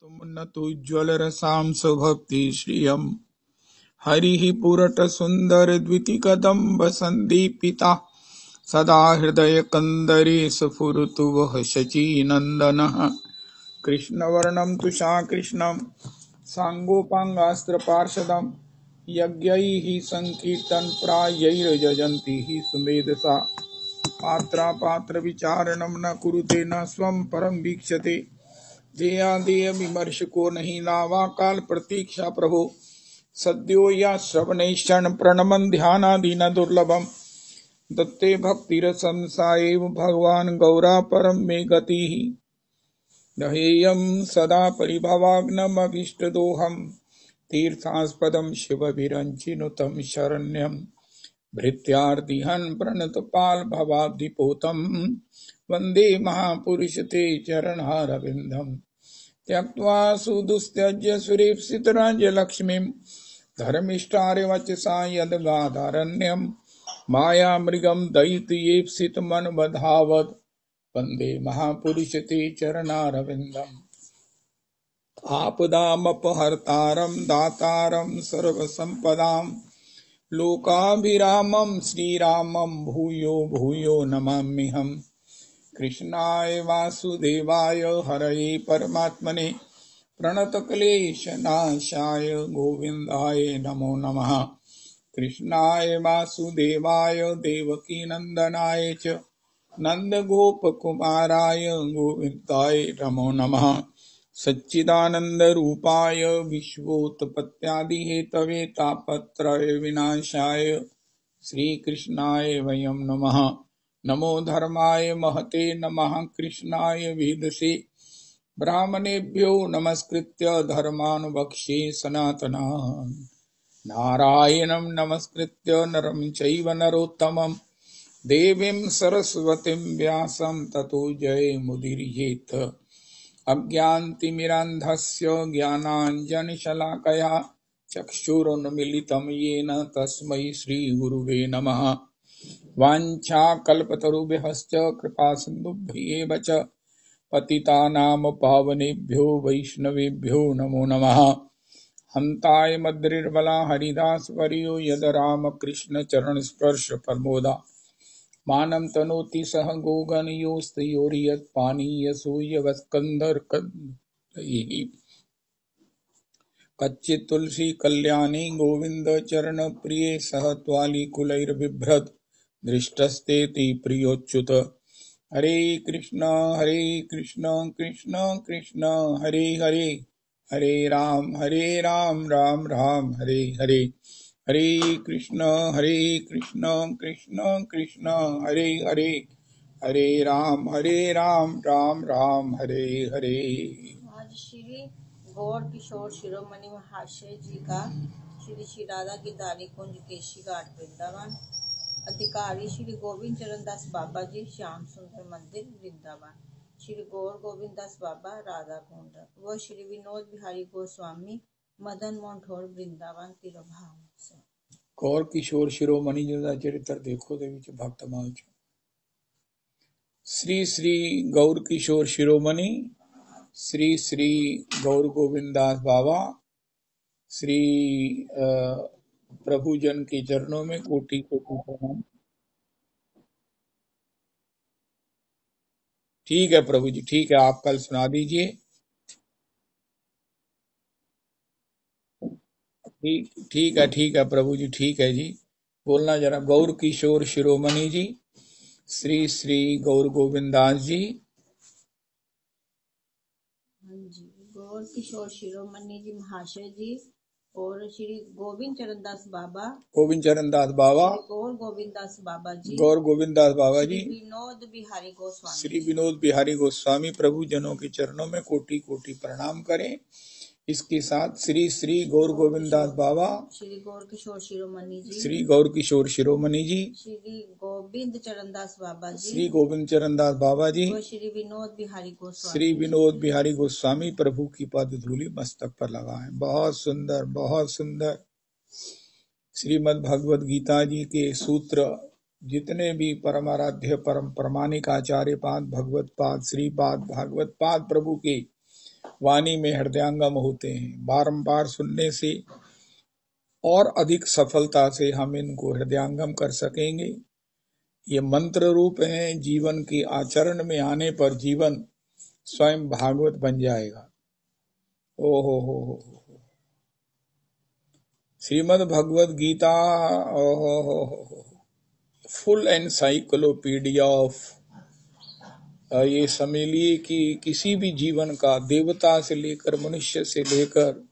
तुमुन्नतोज्ज्वल रसां स्वभक्ति श्रियम् हरिः पुरट सुंदर द्वितीकदम्ब संदीपिता सदा हृदय कंदरे स्फुरतु वः शचीनन्दनः कृष्णवर्णं तुषाकृष्णं साङ्गोपाङ्गास्त्रपार्षदं यज्ञैः सङ्कीर्तनप्रायैर्यजन्ति हि सुमेधसा पात्रापात्रविचारणं न कुरुते न स्वं परं वीक्षते देयादेय विमर्श को नहीं लावा काल प्रतीक्षा प्रभो सद्यो या श्रवणैश्चरण प्रणमन ध्यानादीन दुर्लभम दत्ते भक्तिरसंसाएव भगवान गौरा परम मे गतिः दहेयं सदा परिभवाग्नमभीष्टदोहं तीर्थास्पदं शिवभिरञ्चिनुतं शरण्यं भृत्यार्तिहं प्रणतपाल भवाब्धिपोतं वन्दे महापुरुष ते चरणहारविन्दम् त्यक्त्वा सुदुस्त्यज्य सुरेप्सितराज्यलक्ष्मीं धर्मिष्ठार्यवचसा यद्गादारण्यं मायामृगं दयितयेप्सितमन्वधावत् वन्दे महापुरुष ते चरणारविन्दम् आपदामपहर्तारं दातारं सर्वसम्पदां लोकाभिरामं श्रीरामं भूयो भूयो नमाम्यहम् कृष्णाय वासुदेवाय हरये परमात्मने प्रणतक्लेशनाशाय गोविन्दाय नमो नमः कृष्णाय वासुदेवाय देवकीनन्दनाय च नन्दगोपकुमाराय गोविन्दाय नमो नमः सच्चिदानन्दरूपाय विश्वोत्पत्त्यादिहेतवे तापत्रय विनाशाय श्रीकृष्णाय वयं नमः नमो धर्माय महते नमः कृष्णाय वेदसे ब्राह्मणेभ्यो नमस्कृत्य धर्मानुवक्ष्ये सनातनान् नारायणं नमस्कृत्य नरं चैव नरोत्तमं देवीं सरस्वतीं व्यासं ततो जयमुदीरयेत् अज्ञानतिमिरान्धस्य ज्ञानाञ्जनशलाकया चक्षुरुन्मीलितं येन तस्मै श्रीगुरुवे नमः वाञ्छाकल्पतरुभ्यश्च कृपासिन्धुभ्येव च पतितानां पावनेभ्यो वैष्णवेभ्यो नमो नमः हन्ताय मद्रिर्बला हरिदासवर्यो यद रामकृष्ण चरणस्पर्श प्रमोदा मानं तनोति सह गोगणयोस्तयोर्यत्पानीयसूयवस्कन्धर्कन्दैः कच्चित् तुलसी कल्याणी गोविंद चरण प्रिये सह त्वालिकुलैर्बिभ्रत् दृष्टस्तेति प्रियोच्युत हरे कृष्ण कृष्ण कृष्ण हरे हरे हरे राम राम राम हरे हरे हरे कृष्ण कृष्ण कृष्ण हरे हरे हरे राम राम राम हरे हरे। आज श्री गौर किशोर शिरोमणि महाशय जी का श्री श्री राधा गिरधारी कुंज केशी घाट वृंदावन अधिकारी श्री गोविंद चरण दास बाबा जी श्याम सुंदर मंदिर वृंदावन श्री गौर गोविंद दास बाबा राधा कुंड व श्री विनोद बिहारी गोस्वामी मदन मोहन ठोर वृंदावन तिरुभाव गौर किशोर शिरोमणि जी का चरित्र देखो दे विच भक्तमाल च श्री श्री गौर किशोर शिरोमणि श्री श्री गौर गोविंद दास बाबा श्री प्रभु जन के चरणों में कोटि कोटि प्रणाम। ठीक है प्रभु जी, ठीक है, आप कल सुना दीजिए। ठीक है प्रभु जी, ठीक है जी, बोलना जरा। गौर किशोर शिरोमणि जी श्री श्री गौर गोविंद दास जी। जी गौर किशोर शिरोमणि जी महाशय जी और श्री गोविंद चरण दास बाबा गौर गोविंद दास बाबा जी श्री विनोद बिहारी गोस्वामी प्रभु जनों के चरणों में कोटि कोटि प्रणाम करें। इसके साथ श्री श्री गौर गोविंद दास बाबा श्री गौर किशोर शिरोमणि जी श्री गौर किशोर शिरोमणि जी श्री गोविंद चरण दास बाबा जी श्री गोविंद चरण दास बाबा जी श्री विनोद बिहारी गोस्वामी प्रभु की पद धूलि मस्तक पर लगाएं। बहुत सुंदर, बहुत सुंदर। श्रीमद् भगवद गीता जी के सूत्र जितने भी परमाराध्य परम प्रमाणिक आचार्य पाद भगवत पाद श्रीपाद भागवत पाद प्रभु के वाणी में हृदयांगम होते हैं। बारंबार सुनने से और अधिक सफलता से हम इनको हृदयांगम कर सकेंगे। ये मंत्र रूप हैं, जीवन के आचरण में आने पर जीवन स्वयं भागवत बन जाएगा। ओ हो Shrimad Bhagavad Gita full encyclopedia of, ये समझ लिए कि किसी भी जीवन का, देवता से लेकर मनुष्य से लेकर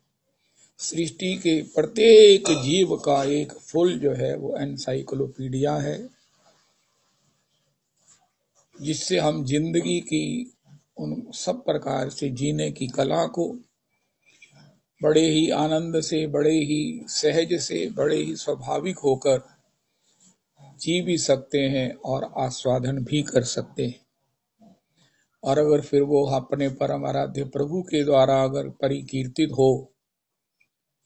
सृष्टि के प्रत्येक जीव का एक फुल जो है वो एनसाइक्लोपीडिया है, जिससे हम जिंदगी की उन सब प्रकार से जीने की कला को बड़े ही आनंद से, बड़े ही सहज से, बड़े ही स्वाभाविक होकर जी भी सकते हैं और आस्वादन भी कर सकते हैं। और अगर फिर वो अपने परम आराध्य प्रभु के द्वारा अगर परिकीर्तित हो,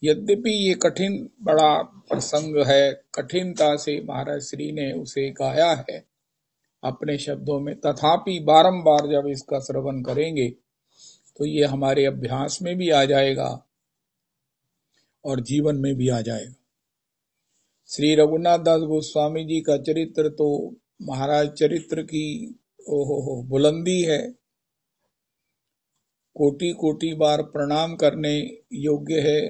यद्यपि ये कठिन बड़ा प्रसंग है, कठिनता से महाराज श्री ने उसे गाया है अपने शब्दों में, तथापि बारंबार जब इसका श्रवण करेंगे तो ये हमारे अभ्यास में भी आ जाएगा और जीवन में भी आ जाएगा। श्री रघुनाथ दास गोस्वामी जी का चरित्र तो महाराज चरित्र की बुलंदी है, कोटि कोटि बार प्रणाम करने योग्य है।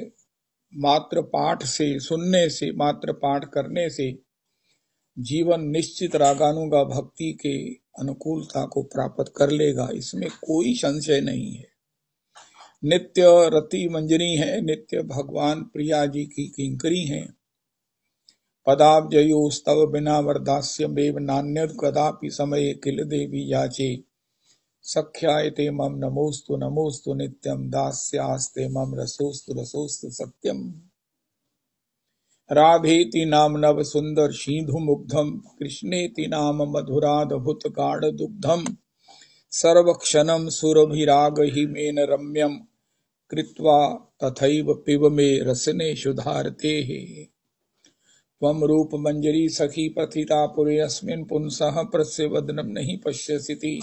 मात्र पाठ से, सुनने से, मात्र पाठ करने से जीवन निश्चित रागानुगा भक्ति के अनुकूलता को प्राप्त कर लेगा, इसमें कोई संशय नहीं है। नित्य रति मंजरी है, नित्य भगवान प्रिया जी की किंकरी हैं। पदाब्जयो स्तव बिना वरदास्य मेव नान्यद कदापि समय किल देवी याचे, सख्यायते मम नमोस्तु नमोस्तु नित्यम, दास्यास्ते मम रसोस्तु रसोस्तु सत्यम। राधेति नाम नव सुंदर शीधु मुग्धम, कृष्णेति नाम मधुराद्भुत गाढ़ दुग्धम, सर्वक्षणम सुरभिराग हि मेन रम्यम, कृत्वा तथैव पिब मे रसने सुधारते हे। त्वं रूप मंजरी सखी प्रथिता पुरे अस्मिन्, पुंसः प्रस्य वदनं नहीं पश्यसिति,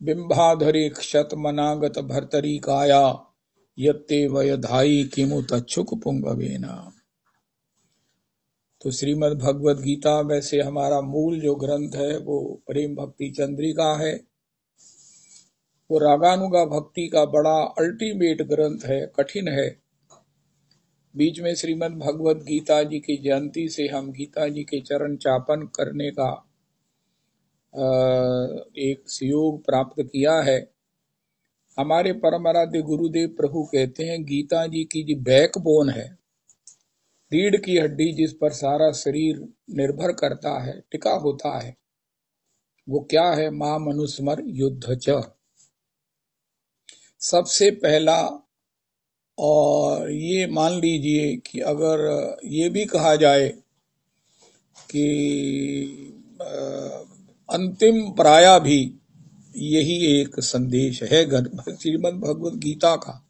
बिंबाधरे क्षत मनागत भर्तरी काया, यत्ते वयधाई किमु तच्छुक पुंगवेना। तो श्रीमद् भगवद गीता वैसे हमारा मूल जो ग्रंथ है वो प्रेम भक्ति चंद्रिका है, वो रागानुगा भक्ति का बड़ा अल्टीमेट ग्रंथ है, कठिन है। बीच में श्रीमद् भगवद गीता जी की जयंती से हम गीता जी के चरण चापन करने का एक सुयोग प्राप्त किया है। हमारे परम आराध्य गुरुदेव प्रभु कहते हैं गीता जी की जो बैकबोन है, रीढ़ की हड्डी जिस पर सारा शरीर निर्भर करता है, टिका होता है, वो क्या है? मां मनुस्मर युद्ध च। सबसे पहला, और ये मान लीजिए कि अगर ये भी कहा जाए कि अंतिम प्राया भी यही एक संदेश है श्रीमद् भगवद गीता का,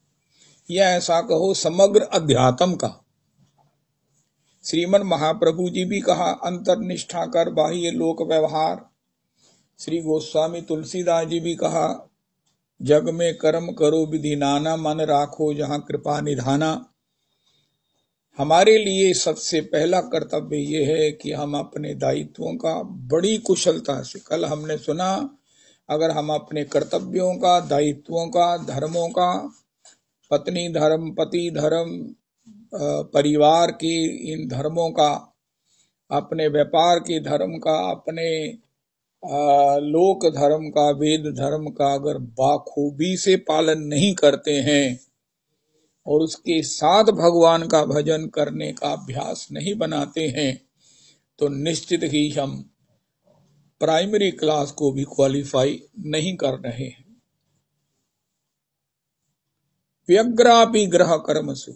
या ऐसा कहो समग्र अध्यात्म का। श्रीमन महाप्रभु जी भी कहा अंतर्निष्ठा कर बाह्य लोक व्यवहार। श्री गोस्वामी तुलसीदास जी भी कहा जग में कर्म करो विधि नाना, मन राखो जहां कृपा निधाना। हमारे लिए सबसे पहला कर्तव्य ये है कि हम अपने दायित्वों का बड़ी कुशलता से, कल हमने सुना, अगर हम अपने कर्तव्यों का, दायित्वों का, धर्मों का, पत्नी धर्म, पति धर्म, परिवार के इन धर्मों का, अपने व्यापार के धर्म का, अपने लोक धर्म का, वेद धर्म का अगर बाखूबी से पालन नहीं करते हैं और उसके साथ भगवान का भजन करने का अभ्यास नहीं बनाते हैं, तो निश्चित ही हम प्राइमरी क्लास को भी क्वालिफाई नहीं कर रहे हैं। व्यग्रापि ग्रह कर्मसु,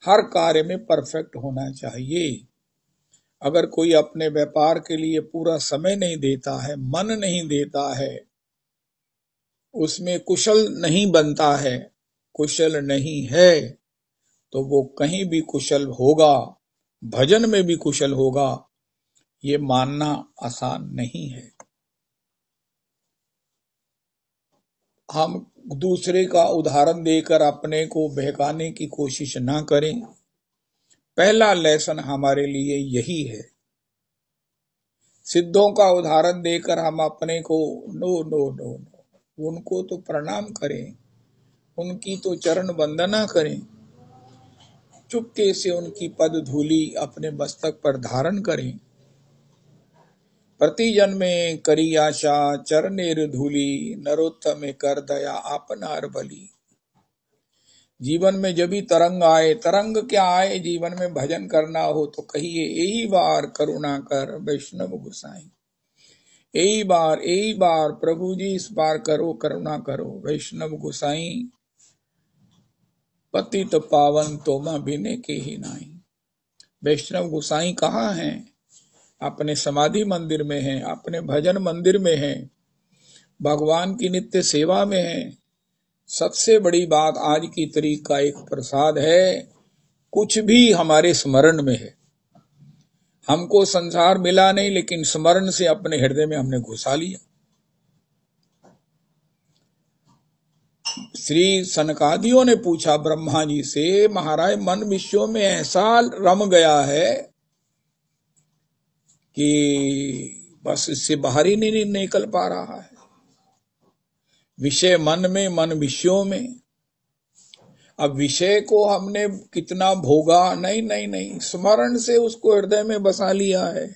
हर कार्य में परफेक्ट होना चाहिए। अगर कोई अपने व्यापार के लिए पूरा समय नहीं देता है, मन नहीं देता है, उसमें कुशल नहीं बनता है, कुशल नहीं है, तो वो कहीं भी कुशल होगा, भजन में भी कुशल होगा, ये मानना आसान नहीं है। हम दूसरे का उदाहरण देकर अपने को बहकाने की कोशिश ना करें। पहला लेसन हमारे लिए यही है। सिद्धों का उदाहरण देकर हम अपने को नो नो नो नो, उनको तो प्रणाम करें, उनकी तो चरण वंदना करें, चुपके से उनकी पद धूली अपने मस्तक पर धारण करें। प्रति जन्मे करी आशा चरणेर धूली, नरोत्तम कर दया आपनार बली। जीवन में जब भी तरंग आए, तरंग क्या आए, जीवन में भजन करना हो तो कहिए यही बार करुणा कर वैष्णव गोसाई, यही बार प्रभु जी इस बार करो करुणा करो वैष्णव गोसाई। पतित पावन तोमा बिने के ही नाई। वैष्णव गोसाई कहाँ हैं? अपने समाधि मंदिर में हैं, अपने भजन मंदिर में हैं, भगवान की नित्य सेवा में हैं। सबसे बड़ी बात आज की तारीख का एक प्रसाद है, कुछ भी हमारे स्मरण में है। हमको संसार मिला नहीं, लेकिन स्मरण से अपने हृदय में हमने घुसा लिया। श्री सनकादियों ने पूछा ब्रह्मा जी से, महाराज मन विषयों में ऐसा रम गया है कि बस इससे बाहर ही नहीं निकल पा रहा है। विषय मन में, मन विषयों में। अब विषय को हमने कितना भोगा, नहीं नहीं नहीं, स्मरण से उसको हृदय में बसा लिया है।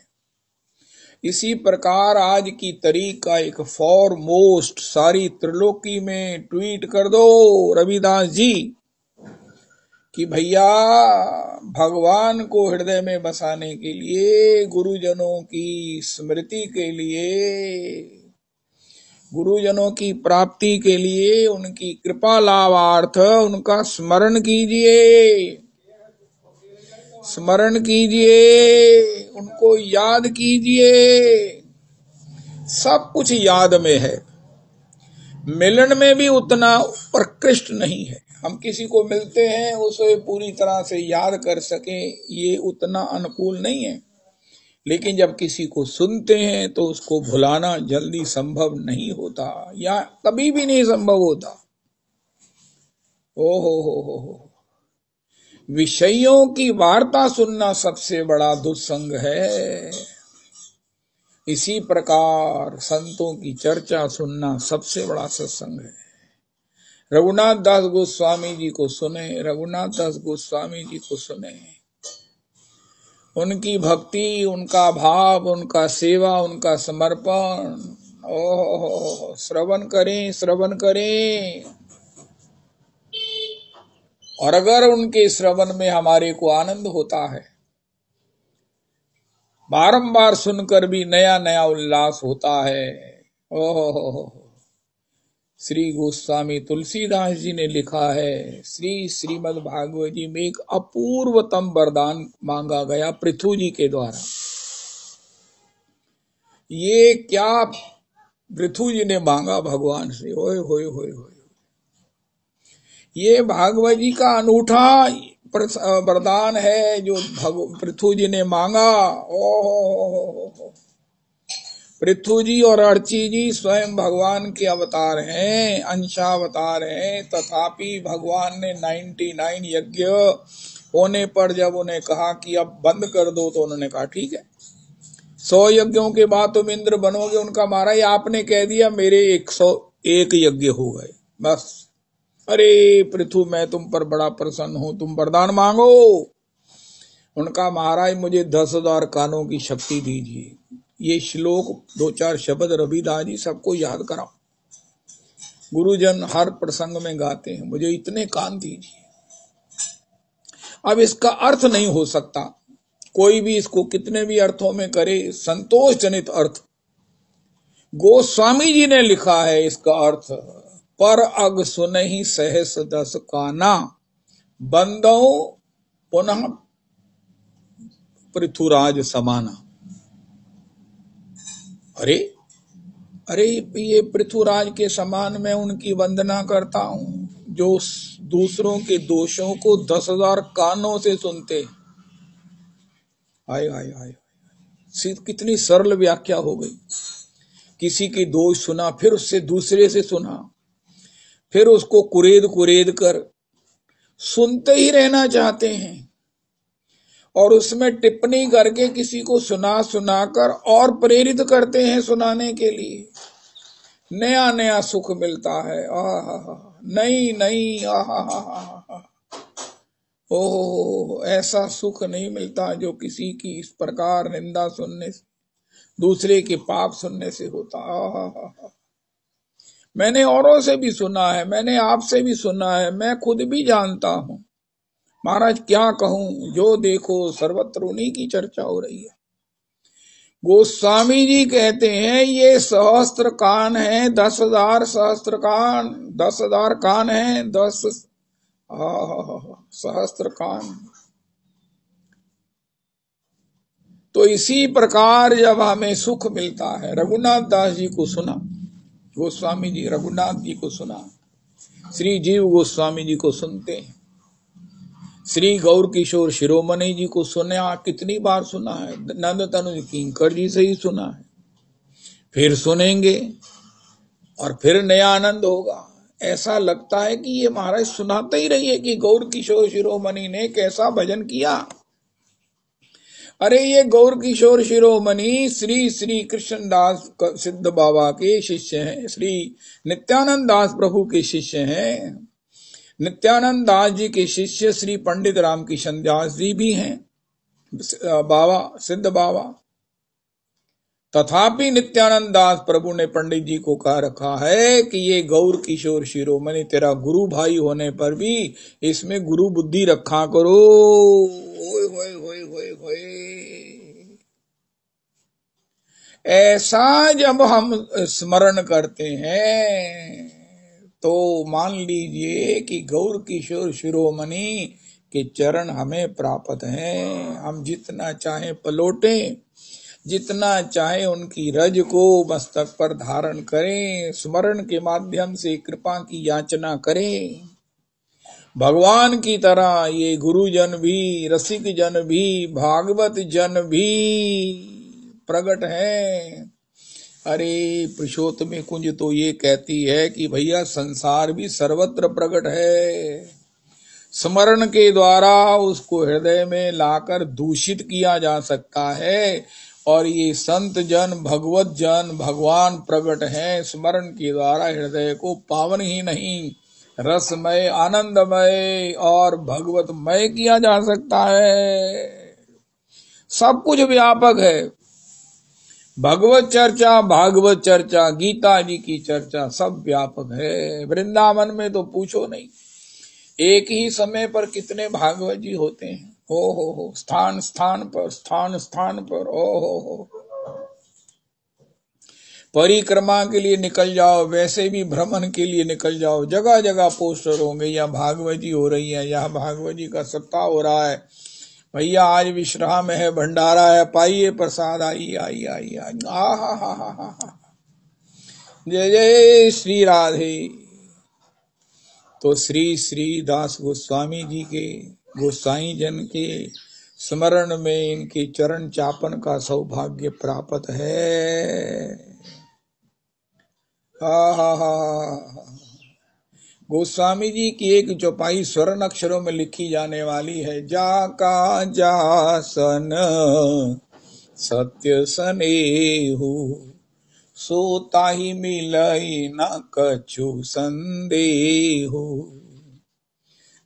इसी प्रकार आज की तारीख का एक फॉरमोस्ट सारी त्रिलोकी में ट्वीट कर दो रविदास जी कि भैया भगवान को हृदय में बसाने के लिए, गुरुजनों की स्मृति के लिए, गुरुजनों की प्राप्ति के लिए, उनकी कृपा लाभार्थ उनका स्मरण कीजिए, स्मरण कीजिए, उनको याद कीजिए। सब कुछ याद में है, मिलन में भी उतना उत्कृष्ट नहीं है। हम किसी को मिलते हैं उसे पूरी तरह से याद कर सके, ये उतना अनुकूल नहीं है। लेकिन जब किसी को सुनते हैं तो उसको भुलाना जल्दी संभव नहीं होता, या कभी भी नहीं संभव होता। ओ हो, विषयों की वार्ता सुनना सबसे बड़ा दुस्संग है। इसी प्रकार संतों की चर्चा सुनना सबसे बड़ा सत्संग है। रघुनाथ दास गोस्वामी जी को सुने, रघुनाथ दास गोस्वामी जी को सुने, उनकी भक्ति, उनका भाव, उनका सेवा, उनका समर्पण, ओह श्रवण करें, श्रवण करें। और अगर उनके श्रवण में हमारे को आनंद होता है, बारंबार सुनकर भी नया नया उल्लास होता है। ओह श्री गोस्वामी तुलसीदास जी ने लिखा है, श्रीमद् भागवत जी में एक अपूर्वतम वरदान मांगा गया पृथु जी के द्वारा। ये क्या पृथु जी ने मांगा भगवान से, ओए होए होए होए। ये भागवत जी का अनूठा वरदान है जो पृथु जी ने मांगा। ओह पृथु जी और अर्ची जी स्वयं भगवान के अवतार हैं, अंशावतार हैं, तथापि भगवान ने 99 यज्ञ होने पर जब उन्हें कहा कि अब बंद कर दो, तो उन्होंने कहा ठीक है, 100 यज्ञों के बाद तुम इंद्र बनोगे। उनका महाराज आपने कह दिया मेरे 101 यज्ञ हो गए बस। अरे पृथु मैं तुम पर बड़ा प्रसन्न हूं, तुम वरदान मांगो। उनका महाराज मुझे 10,000 कानों की शक्ति दीजिए। ये श्लोक 2-4 शब्द रविदास जी सबको याद कराओ, गुरुजन हर प्रसंग में गाते हैं, मुझे इतने कान दीजिए। अब इसका अर्थ नहीं हो सकता, कोई भी इसको कितने भी अर्थों में करे, संतोष जनित अर्थ। गोस्वामी जी ने लिखा है इसका अर्थ, पर अग सुनहि सहस 10 काना, बंदो पुनः पृथुराज समाना। अरे अरे ये पृथुराज के समान मैं उनकी वंदना करता हूं जो दूसरों के दोषों को 10,000 कानों से सुनते। आय आय आय, कितनी सरल व्याख्या हो गई। किसी की दोष सुना, फिर उससे दूसरे से सुना, फिर उसको कुरेद कुरेद कर सुनते ही रहना चाहते हैं और उसमें टिप्पणी करके किसी को सुना सुनाकर और प्रेरित करते हैं सुनाने के लिए। नया नया सुख मिलता है, नहीं नहीं, ओहो, ऐसा सुख नहीं मिलता जो किसी की इस प्रकार निंदा सुनने से, दूसरे के पाप सुनने से होता। मैंने औरों से भी सुना है, मैंने आपसे भी सुना है, मैं खुद भी जानता हूं। महाराज क्या कहूं, जो देखो सर्वत्र उन्हीं की चर्चा हो रही है। गोस्वामी जी कहते हैं ये सहस्त्र कान है, 10,000 सहस्त्र कान, 10,000 कान है, 10 सहस्त्र कान। तो इसी प्रकार जब हमें सुख मिलता है, रघुनाथ दास जी को सुना, गोस्वामी जी रघुनाथ जी को सुना, श्री जीव गोस्वामी जी को सुनते हैं, श्री गौर किशोर शिरोमणि जी को सुना, कितनी बार सुना है, नंद तनुज किंकर जी से ही सुना है, फिर सुनेंगे और फिर नया आनंद होगा। ऐसा लगता है कि ये महाराज सुनाते ही रहिए कि गौर किशोर शिरोमणि ने कैसा भजन किया। अरे ये गौर किशोर शिरोमणि श्री श्री कृष्णदास सिद्ध बाबा के शिष्य हैं, श्री नित्यानंद दास प्रभु के शिष्य हैं। नित्यानंद दास जी के शिष्य श्री पंडित रामकिशन दास जी भी हैं, बाबा सिद्ध बाबा। तथापि नित्यानंद दास प्रभु ने पंडित जी को कह रखा है कि ये गौर किशोर शिरोमणि तेरा गुरु भाई होने पर भी इसमें गुरु बुद्धि रखा करो। होए होए होए होए होए, ऐसा जब हम स्मरण करते हैं तो मान लीजिए कि गौर किशोर शिरोमणि के चरण हमें प्राप्त हैं। हम जितना चाहे पलोटें, जितना चाहे उनकी रज को मस्तक पर धारण करें, स्मरण के माध्यम से कृपा की याचना करें। भगवान की तरह ये गुरुजन भी, रसिक जन भी, भागवत जन भी प्रकट हैं। अरे पुरुषोत्तम कुंज तो ये कहती है कि भैया संसार भी सर्वत्र प्रकट है। स्मरण के द्वारा उसको हृदय में लाकर दूषित किया जा सकता है और ये संत जन, भगवत जन, भगवान प्रकट हैं। स्मरण के द्वारा हृदय को पावन ही नहीं, रसमय, आनंदमय और भगवतमय किया जा सकता है। सब कुछ व्यापक है। भगवत चर्चा, भागवत चर्चा, गीता जी की चर्चा सब व्यापक है। वृंदावन में तो पूछो नहीं, एक ही समय पर कितने भागवत जी होते हैं। हो, स्थान स्थान पर, स्थान स्थान पर, हो। परिक्रमा के लिए निकल जाओ, वैसे भी भ्रमण के लिए निकल जाओ, जगह जगह पोस्टर होंगे, या भागवत जी हो रही है, या भागवत जी का सप्ताह हो रहा है, भैया आज विश्राम है, भंडारा है, पाइए प्रसाद, आइए आइए आइए। हा। जय जय श्री राधे। तो श्री श्री दास गोस्वामी जी के, गोसाई जन के स्मरण में इनके चरण चापन का सौभाग्य प्राप्त है। गोस्वामी जी की एक चौपाई स्वर्ण अक्षरों में लिखी जाने वाली है। जाका जासन सत्य सनेहु, सोता ही मिलई न कछु संदेहु।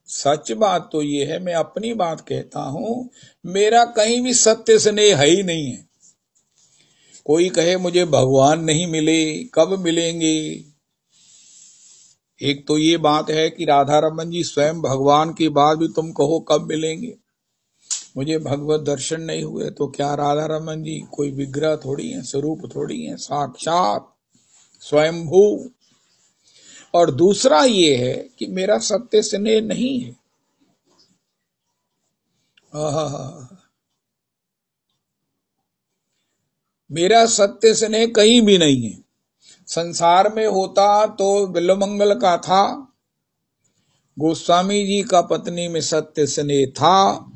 सच बात तो ये है, मैं अपनी बात कहता हूं, मेरा कहीं भी सत्य स्नेह है ही नहीं है। कोई कहे मुझे भगवान नहीं मिले, कब मिलेंगे? एक तो ये बात है कि राधा रमन जी स्वयं भगवान के बाद भी तुम कहो कब मिलेंगे। मुझे भगवत दर्शन नहीं हुए तो क्या राधा रमन जी कोई विग्रह थोड़ी है, स्वरूप थोड़ी है, साक्षात स्वयंभू। और दूसरा ये है कि मेरा सत्य स्नेह नहीं है। मेरा सत्य स्नेह कहीं भी नहीं है। संसार में होता तो बिल्वमंगल का था, गोस्वामी जी का पत्नी में सत्य स्नेह था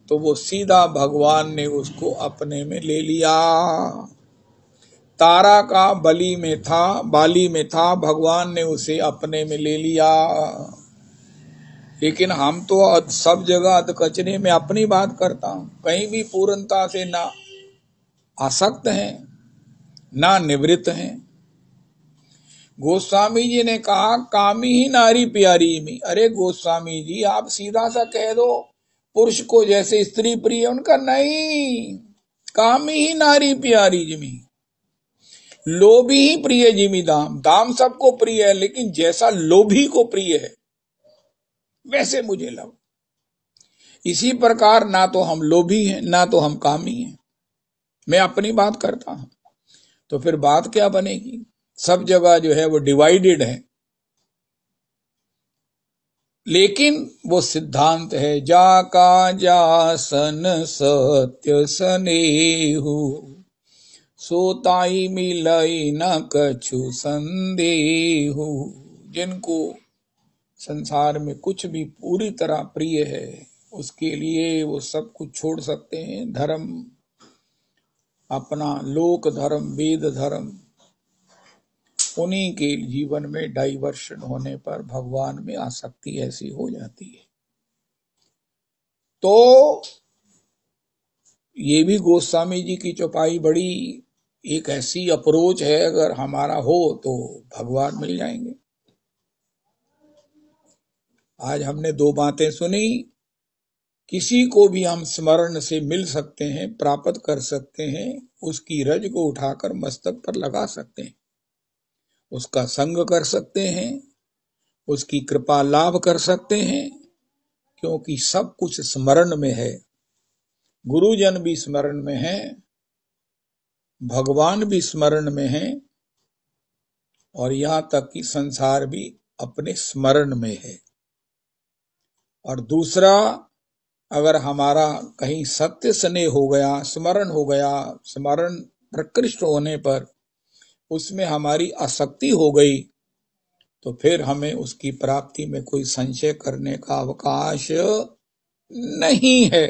तो वो सीधा भगवान ने उसको अपने में ले लिया। तारा का बाली में था, भगवान ने उसे अपने में ले लिया। लेकिन हम तो सब जगह अध कचरे में अपनी बात करता हूं, कहीं भी पूर्णता से ना आसक्त हैं ना निवृत्त हैं। गोस्वामी जी ने कहा कामी ही नारी प्यारी में। अरे गोस्वामी जी, आप सीधा सा कह दो पुरुष को जैसे स्त्री प्रिय, उनका नहीं, कामी ही नारी प्यारी जिमी, लोभी ही प्रिय जिमी दाम। दाम सबको प्रिय है, लेकिन जैसा लोभी को प्रिय है वैसे मुझे लव। इसी प्रकार ना तो हम लोभी हैं ना तो हम कामी हैं, मैं अपनी बात करता हूं। तो फिर बात क्या बनेगी? सब जगह जो है वो डिवाइडेड है। लेकिन वो सिद्धांत है, जाका जासन सत्य स्नेहु, सोताई मिलई न कछु संदेहु। जिनको संसार में कुछ भी पूरी तरह प्रिय है, उसके लिए वो सब कुछ छोड़ सकते हैं। धर्म, अपना लोक धर्म, वेद धर्म, उन्हीं के जीवन में डाइवर्शन होने पर भगवान में आसक्ति ऐसी हो जाती है। तो ये भी गोस्वामी जी की चौपाई बड़ी एक ऐसी अप्रोच है, अगर हमारा हो तो भगवान मिल जाएंगे। आज हमने दो बातें सुनी। किसी को भी हम स्मरण से मिल सकते हैं, प्राप्त कर सकते हैं, उसकी रज को उठाकर मस्तक पर लगा सकते हैं, उसका संग कर सकते हैं, उसकी कृपा लाभ कर सकते हैं, क्योंकि सब कुछ स्मरण में है। गुरुजन भी स्मरण में है, भगवान भी स्मरण में है, और यहां तक कि संसार भी अपने स्मरण में है। और दूसरा, अगर हमारा कहीं सत्य स्नेह हो गया, स्मरण हो गया, स्मरण प्रकृष्ट होने पर उसमें हमारी आसक्ति हो गई, तो फिर हमें उसकी प्राप्ति में कोई संशय करने का अवकाश नहीं है।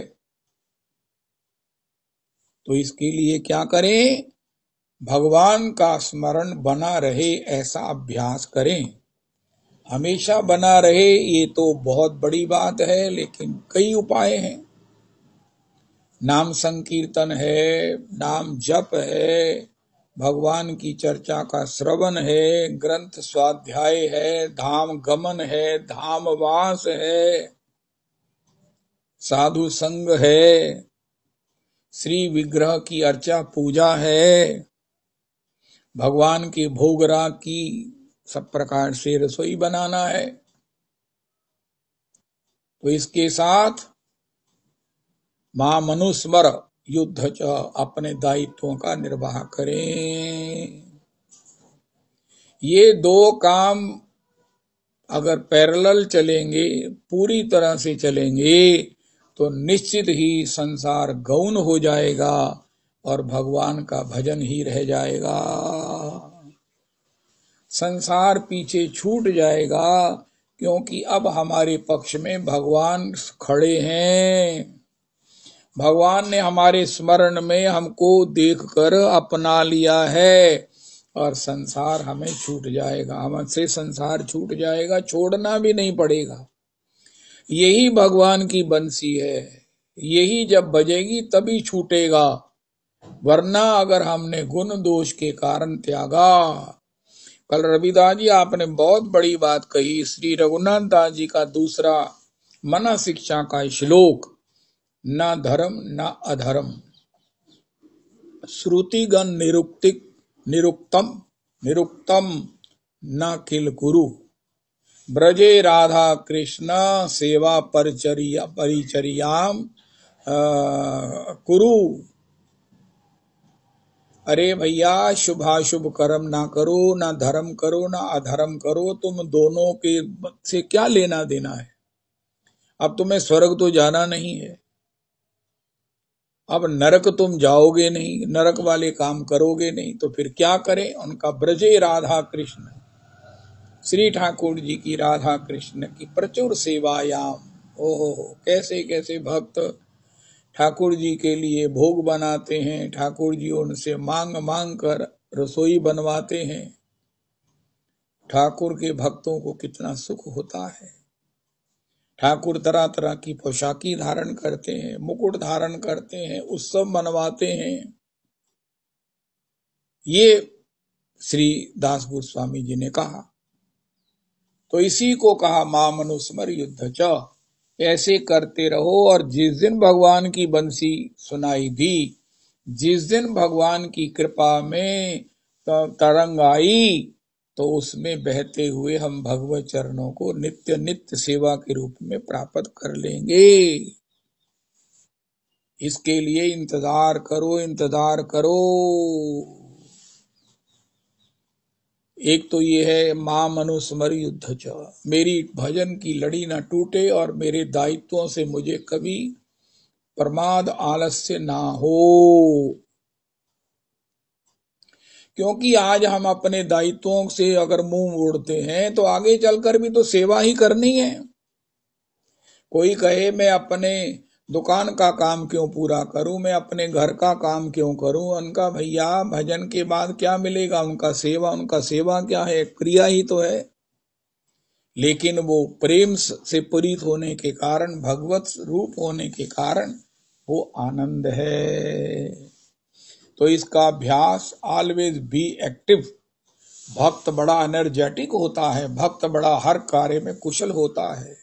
तो इसके लिए क्या करें? भगवान का स्मरण बना रहे ऐसा अभ्यास करें। हमेशा बना रहे ये तो बहुत बड़ी बात है, लेकिन कई उपाय हैं। नाम संकीर्तन है, नाम जप है, भगवान की चर्चा का श्रवण है, ग्रंथ स्वाध्याय है, धाम गमन है, धाम वास है, साधु संग है, श्री विग्रह की अर्चा पूजा है, भगवान के भोग राग की सब प्रकार से रसोई बनाना है। तो इसके साथ मां मनुस्मर युद्ध च, अपने दायित्वों का निर्वाह करें। ये दो काम अगर पैरेलल चलेंगे, पूरी तरह से चलेंगे, तो निश्चित ही संसार गौण हो जाएगा और भगवान का भजन ही रह जाएगा। संसार पीछे छूट जाएगा, क्योंकि अब हमारे पक्ष में भगवान खड़े हैं। भगवान ने हमारे स्मरण में हमको देखकर अपना लिया है, और संसार हमें छूट जाएगा, हमसे संसार छूट जाएगा, छोड़ना भी नहीं पड़ेगा। यही भगवान की बंसी है, यही जब बजेगी तभी छूटेगा, वरना अगर हमने गुण दोष के कारण त्यागा। कल रविदास जी आपने बहुत बड़ी बात कही, श्री रघुनाथ दास जी का दूसरा मना शिक्षा का श्लोक, न धर्म न अधर्म, श्रुतिगण निरुक्तम न किल कुरु, ब्रजे राधा कृष्ण सेवा परिचर्याम कुरु। अरे भैया, शुभाशुभ कर्म ना करो, ना धर्म करो, ना अधर्म करो, तुम दोनों के से क्या लेना देना है? अब तुम्हें स्वर्ग तो जाना नहीं है, अब नरक तुम जाओगे नहीं, नरक वाले काम करोगे नहीं, तो फिर क्या करें? उनका ब्रजे राधा कृष्ण, श्री ठाकुर जी की राधा कृष्ण की प्रचुर सेवायाम। ओहो, कैसे कैसे भक्त ठाकुर जी के लिए भोग बनाते हैं, ठाकुर जी उनसे मांग मांग कर रसोई बनवाते हैं, ठाकुर के भक्तों को कितना सुख होता है। ठाकुर तरह तरह की पोशाकी धारण करते हैं, मुकुट धारण करते हैं, उत्सव मनवाते हैं। ये श्री दास गोस्वामी जी ने कहा। तो इसी को कहा मां मनुस्मर युद्ध च, ऐसे करते रहो। और जिस दिन भगवान की बंसी सुनाई दी, जिस दिन भगवान की कृपा में तरंग आई, तो उसमें बहते हुए हम भगवत चरणों को नित्य नित्य सेवा के रूप में प्राप्त कर लेंगे। इसके लिए इंतजार करो, इंतजार करो। एक तो ये है मां मनुस्मर युद्ध च, मेरी भजन की लड़ी ना टूटे और मेरे दायित्वों से मुझे कभी प्रमाद आलस्य ना हो। क्योंकि आज हम अपने दायित्वों से अगर मुंह मोड़ते हैं तो आगे चलकर भी तो सेवा ही करनी है। कोई कहे मैं अपने दुकान का काम क्यों पूरा करूं, मैं अपने घर का काम क्यों करूं, उनका भैया भजन के बाद क्या मिलेगा, उनका सेवा क्या है, क्रिया ही तो है। लेकिन वो प्रेम से पूरित होने के कारण, भगवत रूप होने के कारण वो आनंद है। तो इसका अभ्यास, ऑलवेज बी एक्टिव। भक्त बड़ा एनर्जेटिक होता है, भक्त बड़ा हर कार्य में कुशल होता है।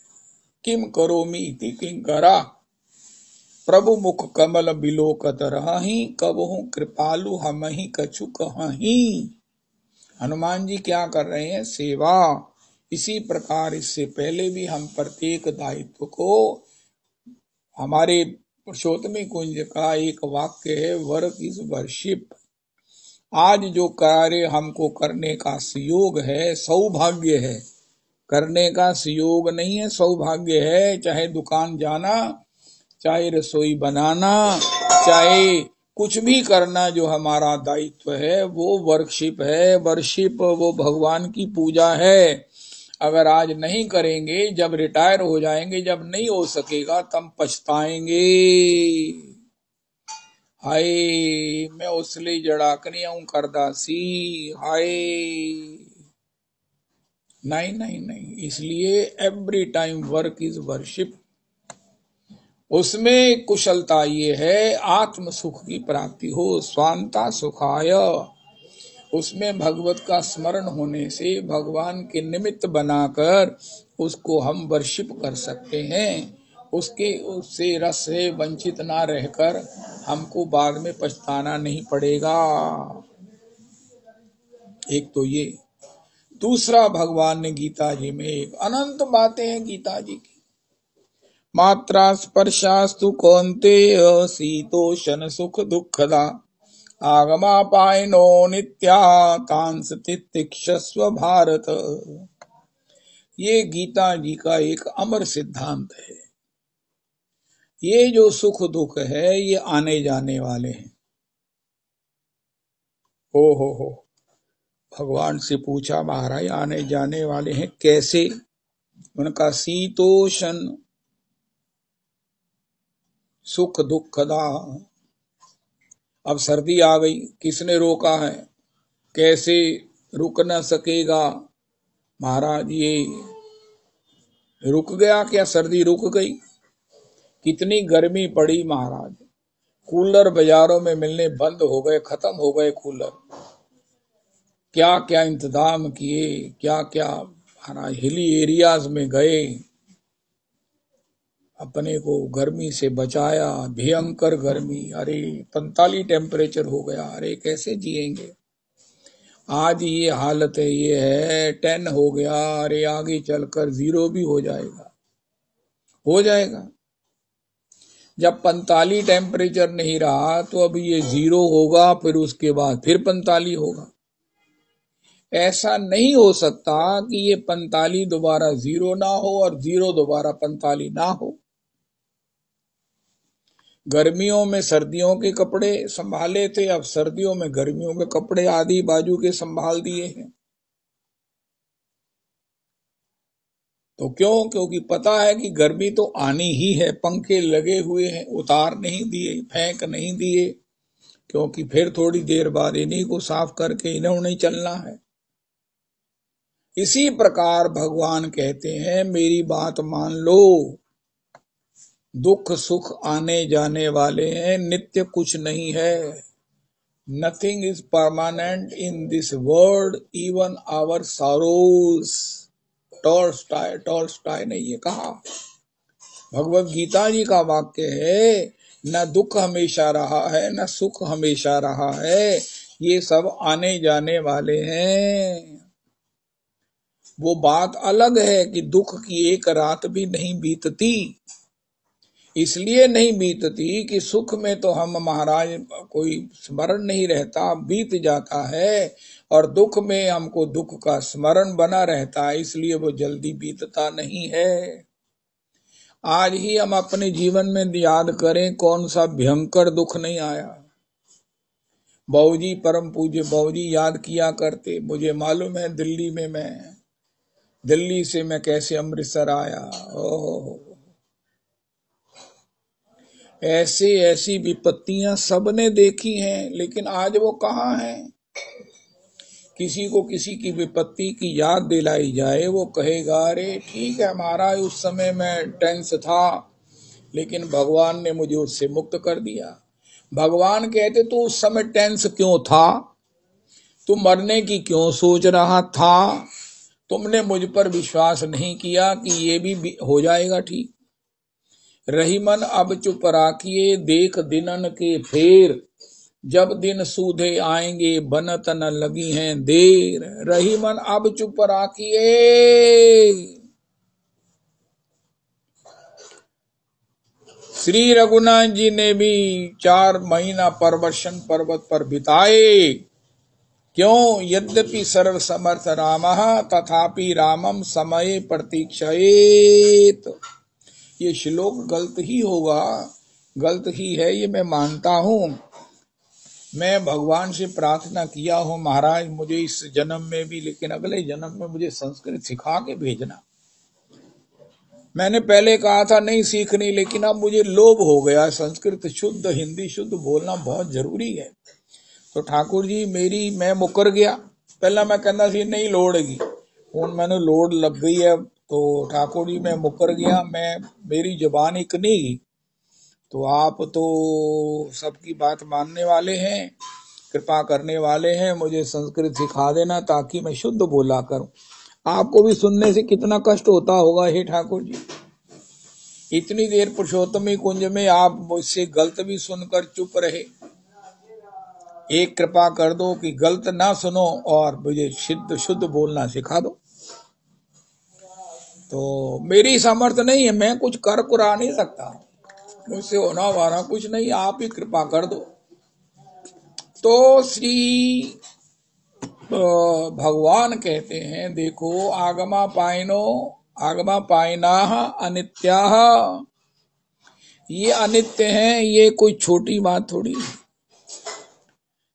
किम करोमि इति किंकरा, प्रभु मुख कमल बिलोकत रही, कबहु कृपालु हमहि कछु कहहि। हनुमान जी क्या कर रहे हैं? सेवा। इसी प्रकार इससे पहले भी हम प्रत्येक दायित्व को, हमारे पुरुषोत्तमी कुंज का एक वाक्य है, वर्क इज वर्शिप। आज जो कार्य हमको करने का सुयोग है, सौभाग्य है, करने का सुयोग नहीं है, सौभाग्य है। चाहे दुकान जाना, चाहे रसोई बनाना, चाहे कुछ भी करना, जो हमारा दायित्व है वो वर्कशिप है। वर्शिप वो भगवान की पूजा है। अगर आज नहीं करेंगे, जब रिटायर हो जाएंगे, जब नहीं हो सकेगा, तब पछताएंगे। हाय मैं उसले जड़ाकनी हूं करदासी, हाय। नहीं नहीं नहीं, इसलिए every time work is worship. उसमें कुशलता ये है, आत्म सुख की प्राप्ति हो, स्वांता सुखाय। उसमें भगवत का स्मरण होने से भगवान के निमित्त बनाकर उसको हम वर्शिप कर सकते हैं। उससे रस से वंचित ना रहकर हमको बाद में पछताना नहीं पड़ेगा। एक तो ये। दूसरा, भगवान ने गीता जी में एक अनंत बातें हैं गीता जी की। मात्रा स्पर्शास्तु कौन्तेय शीतोषण सुख दुःखदा, आगमापायनो नित्या तांस तितिक्षस्व भारत। ये गीता जी का एक अमर सिद्धांत है। ये जो सुख दुख है ये आने जाने वाले हैं। हो भगवान से पूछा, महाराज आने जाने वाले हैं कैसे? उनका शीतोषण सुख दुखदा। अब सर्दी आ गई, किसने रोका है? कैसे रुक न सकेगा? महाराज ये रुक गया क्या? सर्दी रुक गई? कितनी गर्मी पड़ी महाराज, कूलर बाजारों में मिलने बंद हो गए, खत्म हो गए कूलर। क्या क्या इंतजाम किए, क्या क्या महाराज हिली एरियाज में गए, अपने को गर्मी से बचाया। भयंकर गर्मी, अरे 45 टेम्परेचर हो गया, अरे कैसे जिएंगे। आज ये हालत है, ये है 10 हो गया, अरे आगे चलकर 0 भी हो जाएगा, हो जाएगा। जब 45 टेम्परेचर नहीं रहा तो अब ये 0 होगा, फिर उसके बाद फिर 45 होगा। ऐसा नहीं हो सकता कि ये 45 दोबारा 0 ना हो और 0 दोबारा 45 ना हो। गर्मियों में सर्दियों के कपड़े संभाले थे, अब सर्दियों में गर्मियों के कपड़े आदि बाजू के संभाल दिए हैं। तो क्यों? क्योंकि पता है कि गर्मी तो आनी ही है। पंखे लगे हुए हैं, उतार नहीं दिए, फेंक नहीं दिए, क्योंकि फिर थोड़ी देर बाद इन्हीं को साफ करके इन्होंने चलना है। इसी प्रकार भगवान कहते हैं मेरी बात मान लो, दुख सुख आने जाने वाले हैं, नित्य कुछ नहीं है। Nothing is permanent in this world, even our sorrows. Tolstoy ने ये कहा, भगवत गीता जी का वाक्य है, न दुख हमेशा रहा है न सुख हमेशा रहा है, ये सब आने जाने वाले हैं। वो बात अलग है कि दुख की एक रात भी नहीं बीतती, इसलिए नहीं बीतती कि सुख में तो हम महाराज कोई स्मरण नहीं रहता, बीत जाता है, और दुख में हमको दुख का स्मरण बना रहता है, इसलिए वो जल्दी बीतता नहीं है। आज ही हम अपने जीवन में याद करें कौन सा भयंकर दुख नहीं आया। बाबूजी, परम पूज्य बाबूजी याद किया करते, मुझे मालूम है दिल्ली से मैं कैसे अमृतसर आया। ओह, ऐसी विपत्तियां सबने देखी हैं, लेकिन आज वो कहाँ हैं। किसी को किसी की विपत्ति की याद दिलाई जाए, वो कहेगा अरे ठीक है महाराज, उस समय मैं टेंस था, लेकिन भगवान ने मुझे उससे मुक्त कर दिया। भगवान कहते तो उस समय टेंस क्यों था, तू मरने की क्यों सोच रहा था, तुमने मुझ पर विश्वास नहीं किया कि ये भी हो जाएगा ठीक। रही मन अब चुप राखिए, देख दिनन के फेर, जब दिन सूधे आएंगे बनत न लगी हैं देर। रही मन अब चुप राखिए। श्री रघुनाथ जी ने भी 4 महीना परवर्षण पर्वत पर बिताए। क्यों? यद्यपि सर्व समर्थ रामः तथापि रामम समय प्रतीक्षयेत। ये श्लोक गलत ही होगा, गलत ही है, ये मैं मानता हूं। मैं भगवान से प्रार्थना किया हूं, महाराज मुझे इस जन्म में भी, लेकिन अगले जन्म में मुझे संस्कृत सिखा के भेजना। मैंने पहले कहा था नहीं सीखनी, लेकिन अब मुझे लोभ हो गया, संस्कृत शुद्ध हिंदी शुद्ध बोलना बहुत जरूरी है। तो ठाकुर जी मैं मुकर गया। पहला मैं कहना सी नहीं लोड़गी, हुण मैंने लोड़ लग गई है, तो ठाकुर जी मैं मुकर गया, मेरी जबान एक नहीं। तो आप तो सबकी बात मानने वाले हैं, कृपा करने वाले हैं, मुझे संस्कृत सिखा देना ताकि मैं शुद्ध बोला करूं। आपको भी सुनने से कितना कष्ट होता होगा हे ठाकुर जी। इतनी देर पुरुषोत्तमी कुंज में आप मुझसे गलत भी सुनकर चुप रहे। एक कृपा कर दो कि गलत ना सुनो और मुझे शुद्ध बोलना सिखा दो। तो मेरी सामर्थ्य नहीं है, मैं कुछ कर कुरा नहीं सकता, मुझसे होना वाला कुछ नहीं, आप ही कृपा कर दो। तो श्री भगवान कहते हैं देखो, आगमा पायना अनित्या, ये अनित्य हैं, ये कोई छोटी बात थोड़ी,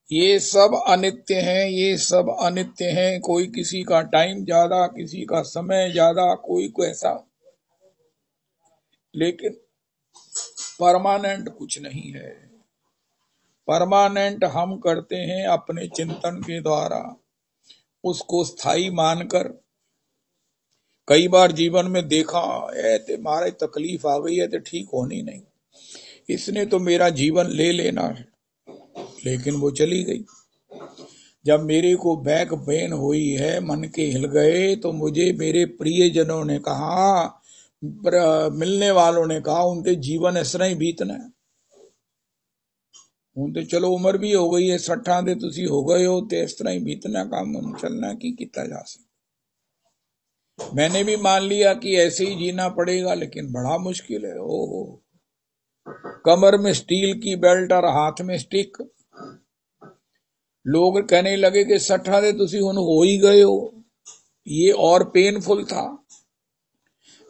ये सब अनित्य हैं, ये सब अनित्य हैं। कोई किसी का टाइम ज्यादा, किसी का समय ज्यादा, कोई को ऐसा, लेकिन परमानेंट कुछ नहीं है। परमानेंट हम करते हैं अपने चिंतन के द्वारा, उसको स्थायी मानकर। कई बार जीवन में देखा ऐसे मारे तकलीफ आ गई है तो ठीक होनी नहीं, इसने तो मेरा जीवन ले लेना है, लेकिन वो चली गई। जब मेरे को बैक पेन हुई है, मन के हिल गए, तो मुझे मेरे प्रियजनों ने कहा, मिलने वालों ने कहा, उनके जीवन इस तरह ही बीतना है। हूं तो चलो उम्र भी हो गई है, 60 दे तुसी हो गए हो, तो इस तरह ही बीतना काम चलना की किया जा सकता। मैंने भी मान लिया कि ऐसे ही जीना पड़ेगा, लेकिन बड़ा मुश्किल है। ओहो, कमर में स्टील की बेल्ट और हाथ में स्टिक। लोग कहने लगे कि 60 दे तुसी हुन हो ही गए हो। ये और पेनफुल था।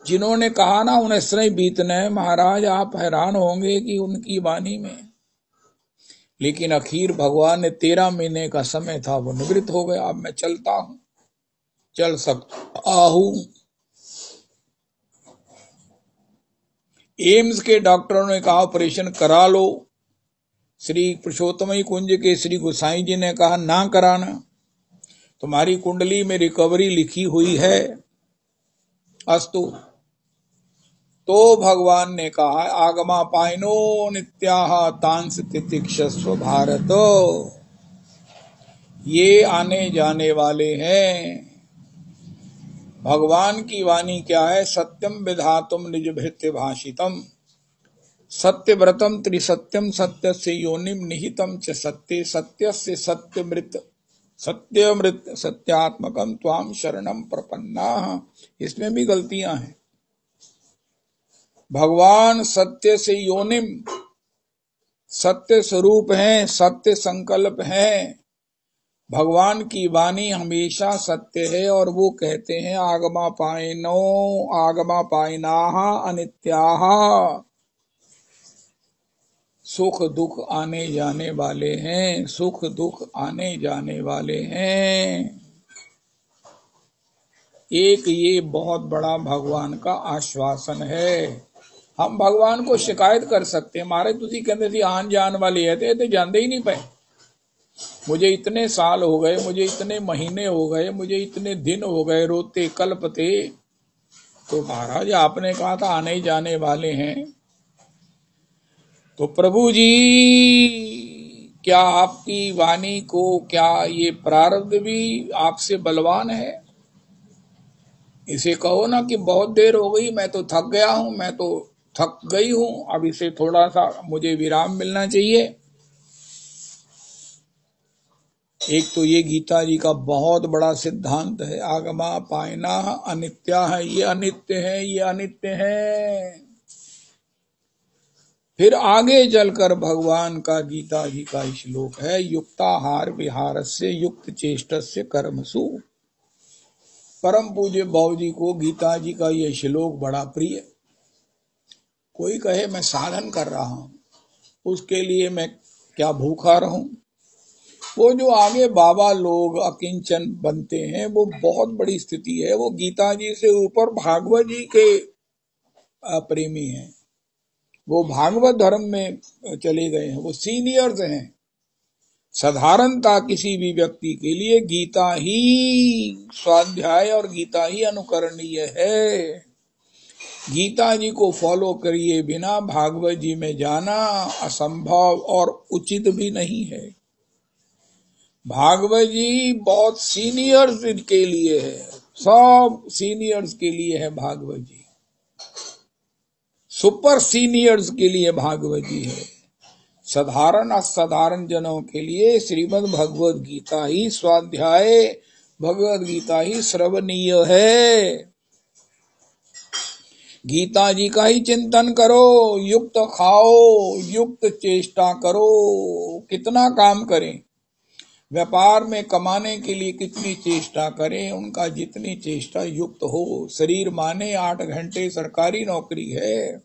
जिन्होंने कहा ना उन्हें इस तरह ही बीतना है, महाराज आप हैरान होंगे कि उनकी वाणी में, लेकिन आखिर भगवान ने 13 महीने का समय था, वो निवृत्त हो गया। अब मैं चलता हूं, चल सकता हूं। एम्स के डॉक्टरों ने कहा ऑपरेशन करा लो, श्री पुरुषोत्तमई कुंज के श्री गोसाई जी ने कहा ना कराना, तुम्हारी कुंडली में रिकवरी लिखी हुई है, अस्तु। तो भगवान ने कहा आगमा पायनो नित्याह तांस तितिक्षस्व भारत, ये आने जाने वाले हैं। भगवान की वाणी क्या है? सत्यम विधातुम निज भृत्य भाषितम, सत्यव्रतम त्रिसत्यम, सत्य से योनिम निहितम च सत्य, सत्य से सत्यमृत, सत्यमृत सत्यात्मकम त्वाम शरणम प्रपन्ना। इसमें भी गलतियां हैं। भगवान सत्य से योनिम, सत्य स्वरूप हैं, सत्य संकल्प हैं। भगवान की वाणी हमेशा सत्य है और वो कहते हैं आगमा पायनो, आगमा पायनाह अनित्याह, सुख दुख आने जाने वाले हैं, सुख दुख आने जाने वाले हैं। एक ये बहुत बड़ा भगवान का आश्वासन है। हम भगवान को शिकायत कर सकते हैं, मारे तुसी कहते थे आन जान वाले है ते जानते ही नहीं पाए, मुझे इतने साल हो गए, मुझे इतने महीने हो गए, मुझे इतने दिन हो गए रोते कल्पते। तो महाराज आपने कहा था आने जाने वाले हैं। तो प्रभु जी क्या आपकी वाणी को, क्या ये प्रारब्ध भी आपसे बलवान है? इसे कहो ना कि बहुत देर हो गई, मैं तो थक गया हूं, मैं तो थक गई हूं, अब इसे थोड़ा सा मुझे विराम मिलना चाहिए। एक तो ये गीता जी का बहुत बड़ा सिद्धांत है, आगमा पायना अनित्या है, ये अनित्य है, ये अनित्य है। फिर आगे चलकर भगवान का गीता जी का श्लोक है, युक्ताहार विहारस्य युक्त चेष्टस्य कर्मसु। परम पूज्य बाबू जी को गीता जी का ये श्लोक बड़ा प्रिय। कोई कहे मैं साधन कर रहा हूं, उसके लिए मैं क्या भूखा रहूं? वो जो आगे बाबा लोग अकिंचन बनते हैं वो बहुत बड़ी स्थिति है। वो गीता जी से ऊपर भागवत जी के प्रेमी हैं, वो भागवत धर्म में चले गए हैं, वो सीनियर्स हैं। साधारणता किसी भी व्यक्ति के लिए गीता ही स्वाध्याय और गीता ही अनुकरणीय है। गीता जी को फॉलो करिए बिना भागवत जी में जाना असंभव और उचित भी नहीं है। भागवत जी बहुत सीनियर्स के लिए है, सब सीनियर्स के लिए है भागवत जी, सुपर सीनियर्स के लिए भागवत जी है। साधारण असाधारण जनों के लिए श्रीमद् भगवद गीता ही स्वाध्याय, भगवद गीता ही श्रवणीय है। गीता जी का ही चिंतन करो, युक्त खाओ, युक्त चेष्टा करो। कितना काम करें, व्यापार में कमाने के लिए कितनी चेष्टा करें, उनका जितनी चेष्टा युक्त हो। शरीर माने 8 घंटे सरकारी नौकरी है,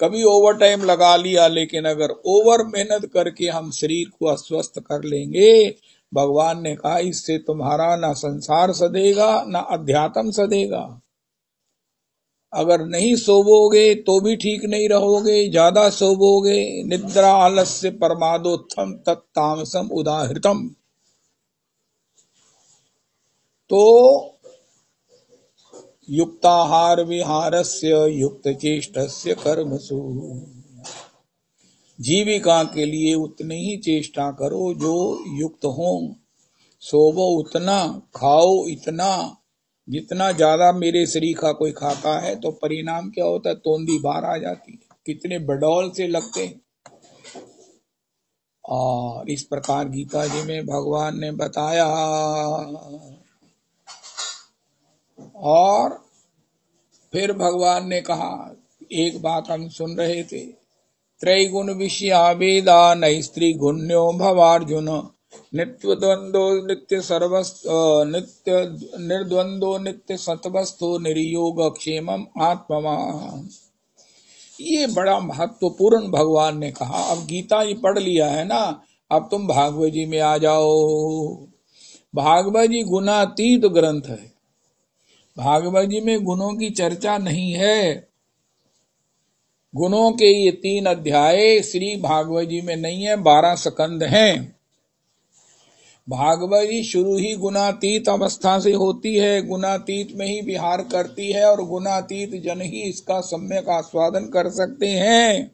कभी ओवर टाइम लगा लिया, लेकिन अगर ओवर मेहनत करके हम शरीर को अस्वस्थ कर लेंगे, भगवान ने कहा इससे तुम्हारा ना संसार सधेगा ना अध्यात्म सधेगा। अगर नहीं सोवोगे तो भी ठीक नहीं रहोगे, ज्यादा सोवोगे, निद्रा आलस्य परमादोत्थम तत्तामसम उदाहृतम। तो युक्ताहार विहारस्य युक्त चेष्टस्य कर्मसु, जीविका के लिए उतनी ही चेष्टा करो जो युक्त हो। सोवो उतना, खाओ इतना। जितना ज्यादा मेरे शरीर का कोई खाता है तो परिणाम क्या होता है? तोंदी बाहर आ जाती है, कितने बडौल से लगते हैं। और इस प्रकार गीता जी में भगवान ने बताया। और फिर भगवान ने कहा, एक बात हम सुन रहे थे, त्रैगुण विषया वेदा न स्त्री गुण्यो भवार्जुन, नित्य द्वंदो नित्य सर्वस्त नित्य निर्द्वंदो नित्य सत्वस्थो निर्योग क्षेमम आत्मा। ये बड़ा महत्वपूर्ण भगवान ने कहा। अब गीता जी पढ़ लिया है ना, अब तुम भागवत जी में आ जाओ। भागवत जी गुणातीत ग्रंथ है, भागवत जी में गुणों की चर्चा नहीं है। गुणों के ये 3 अध्याय श्री भागवत जी में नहीं है, 12 स्कंद हैं। भागवत जी शुरू ही गुणातीत अवस्था से होती है, गुणातीत में ही विहार करती है और गुणातीत जन ही इसका सम्यक आस्वादन कर सकते हैं।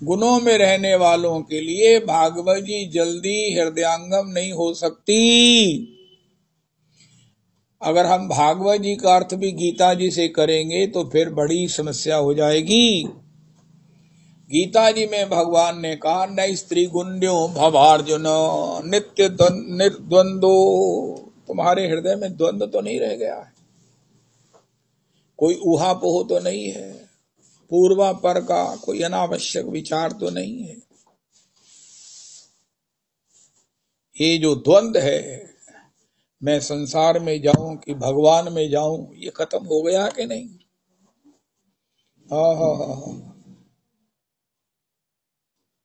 गुणों में रहने वालों के लिए भागवत जी जल्दी हृदयांगम नहीं हो सकती। अगर हम भागवत जी का अर्थ भी गीता जी से करेंगे तो फिर बड़ी समस्या हो जाएगी। गीता जी में भगवान ने कहा न स्त्री गुण्यो भवार्जुन नित्य निर्द्वंदो। तुम्हारे हृदय में द्वंद्व तो नहीं रह गया है, कोई ऊहापोह तो नहीं है, पूर्वा पर का कोई अनावश्यक विचार तो नहीं है। ये जो द्वंद्व है, मैं संसार में जाऊं कि भगवान में जाऊं, ये खत्म हो गया कि नहीं?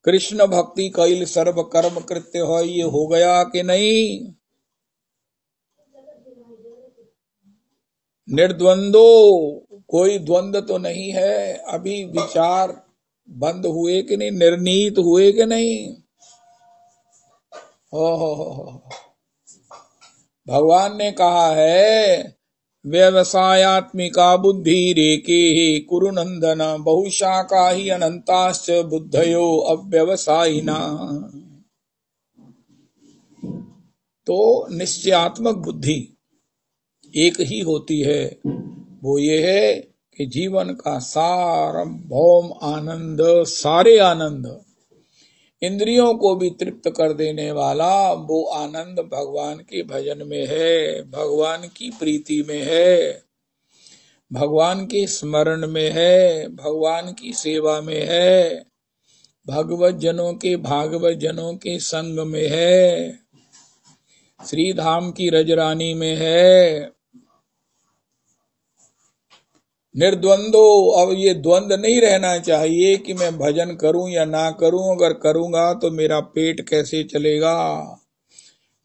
कृष्ण भक्ति कैल सर्व कर्म कृत्य हो, ये हो गया कि नहीं? निर्द्वंदो, कोई द्वंद्व तो नहीं है। अभी विचार बंद हुए कि नहीं, निर्णीत हुए कि नहीं? हो। भगवान ने कहा है व्यवसायत्मिका बुद्धि रेके कुरु नंदन बहुशाखा ही अनंताश्च बुद्धयो अव्यवसायिना। तो निश्चयात्मक बुद्धि एक ही होती है, वो ये है कि जीवन का सार्वभौम आनंद, सारे आनंद, इंद्रियों को भी तृप्त कर देने वाला वो आनंद भगवान के भजन में है, भगवान की प्रीति में है, भगवान के स्मरण में है, भगवान की सेवा में है, भगवत जनों के भागवत जनों के संग में है, श्री धाम की रजरानी में है। निर्द्वंदो, अब ये द्वंद नहीं रहना चाहिए कि मैं भजन करूं या ना करूं। अगर करूंगा तो मेरा पेट कैसे चलेगा,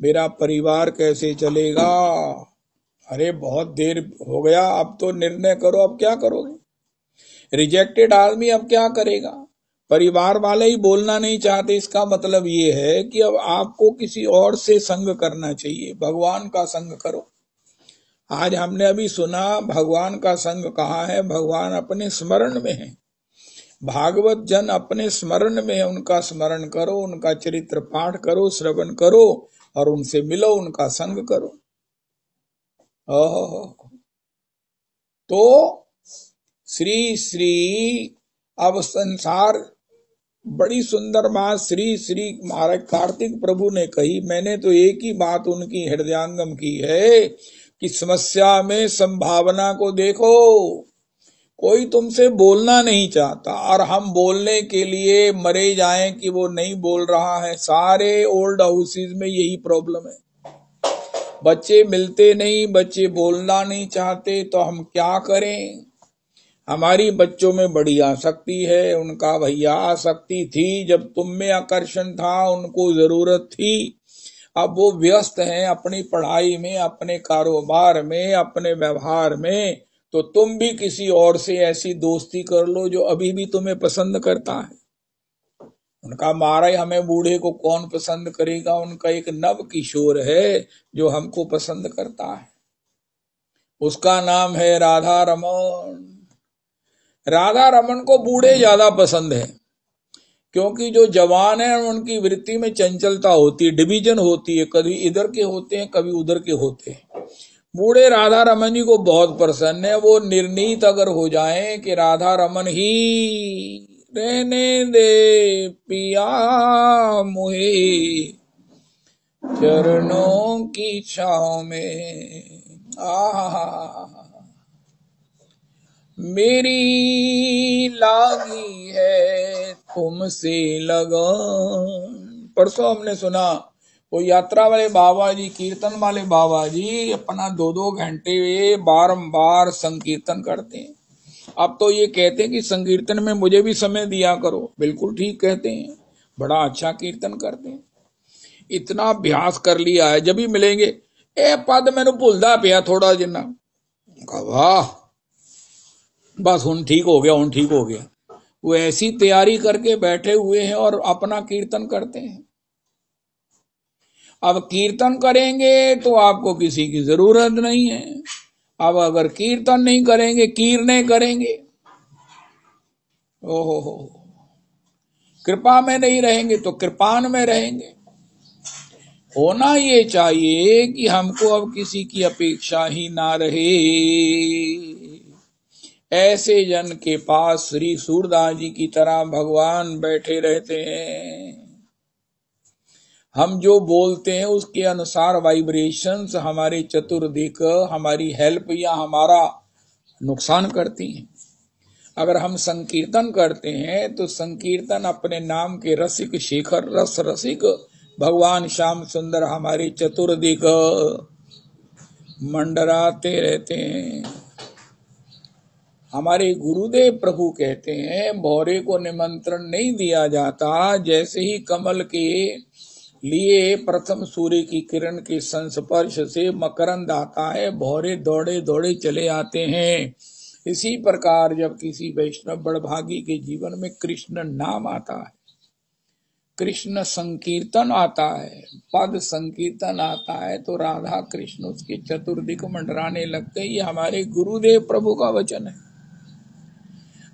मेरा परिवार कैसे चलेगा? अरे बहुत देर हो गया, अब तो निर्णय करो, अब क्या करोगे? रिजेक्टेड आदमी अब क्या करेगा? परिवार वाले ही बोलना नहीं चाहते, इसका मतलब ये है कि अब आपको किसी और से संग करना चाहिए, भगवान का संग करो। आज हमने अभी सुना भगवान का संग कहाँ है? भगवान अपने स्मरण में है, भागवत जन अपने स्मरण में है। उनका स्मरण करो, उनका चरित्र पाठ करो, श्रवण करो और उनसे मिलो, उनका संग करो। तो श्री श्री, अब संसार, बड़ी सुंदर बात श्री श्री महाराज कार्तिक प्रभु ने कही। मैंने तो एक ही बात उनकी हृदयांगम की है कि समस्या में संभावना को देखो। कोई तुमसे बोलना नहीं चाहता और हम बोलने के लिए मरे जाएं कि वो नहीं बोल रहा है। सारे ओल्ड हाउसेज में यही प्रॉब्लम है, बच्चे मिलते नहीं, बच्चे बोलना नहीं चाहते, तो हम क्या करें? हमारी बच्चों में बड़ी आसक्ति है, उनका भैया आसक्ति थी जब तुम में आकर्षण था, उनको जरूरत थी। अब वो व्यस्त हैं अपनी पढ़ाई में, अपने कारोबार में, अपने व्यवहार में, तो तुम भी किसी और से ऐसी दोस्ती कर लो जो अभी भी तुम्हें पसंद करता है। उनका मारा हमें बूढ़े को कौन पसंद करेगा? उनका एक नव किशोर है जो हमको पसंद करता है, उसका नाम है राधा रमन। राधा रमन को बूढ़े ज्यादा पसंद है, क्योंकि जो जवान है उनकी वृत्ति में चंचलता होती है, डिवीजन होती है, कभी इधर के होते हैं, कभी उधर के होते हैं। बूढ़े राधा रमन जी को बहुत प्रसन्न है। वो निर्णीत अगर हो जाए कि राधा रमन ही रहने दे पिया मुहे चरणों की छांव में, मेरी लागी है तुमसे लगन। परसों हमने सुना वो यात्रा वाले बाबा जी, कीर्तन वाले बाबा जी अपना 2-2 घंटे बारंबार संकीर्तन करते हैं। अब तो ये कहते हैं कि संकीर्तन में मुझे भी समय दिया करो। बिल्कुल ठीक कहते हैं, बड़ा अच्छा कीर्तन करते हैं, इतना अभ्यास कर लिया है। जब भी मिलेंगे, ए पद मैनू भुलदा पिया थोड़ा जिन्ना, वाह बस हुण ठीक हो गया, हुण ठीक हो गया। वो ऐसी तैयारी करके बैठे हुए हैं और अपना कीर्तन करते हैं। अब कीर्तन करेंगे तो आपको किसी की जरूरत नहीं है। अब अगर कीर्तन नहीं करेंगे, कीर्तन करेंगे, ओहो हो, कृपा में नहीं रहेंगे तो कृपान में रहेंगे। होना ये चाहिए कि हमको अब किसी की अपेक्षा ही ना रहे। ऐसे जन के पास श्री सूरदास जी की तरह भगवान बैठे रहते हैं। हम जो बोलते हैं उसके अनुसार वाइब्रेशंस हमारे चतुर्दिक हमारी हेल्प या हमारा नुकसान करती हैं। अगर हम संकीर्तन करते हैं तो संकीर्तन अपने नाम के रसिक शेखर रस रसिक भगवान श्याम सुंदर हमारे चतुर्दिक मंडराते रहते हैं। हमारे गुरुदेव प्रभु कहते हैं, भौरे को निमंत्रण नहीं दिया जाता, जैसे ही कमल के लिए प्रथम सूर्य की किरण के संस्पर्श से मकरंद आता है, भौरे दौड़े दौड़े चले आते हैं। इसी प्रकार जब किसी वैष्णव बड़भागी के जीवन में कृष्ण नाम आता है, कृष्ण संकीर्तन आता है, पद संकीर्तन आता है, तो राधा कृष्ण उसके चतुर्दिक मंडराने लगते। ये हमारे गुरुदेव प्रभु का वचन है।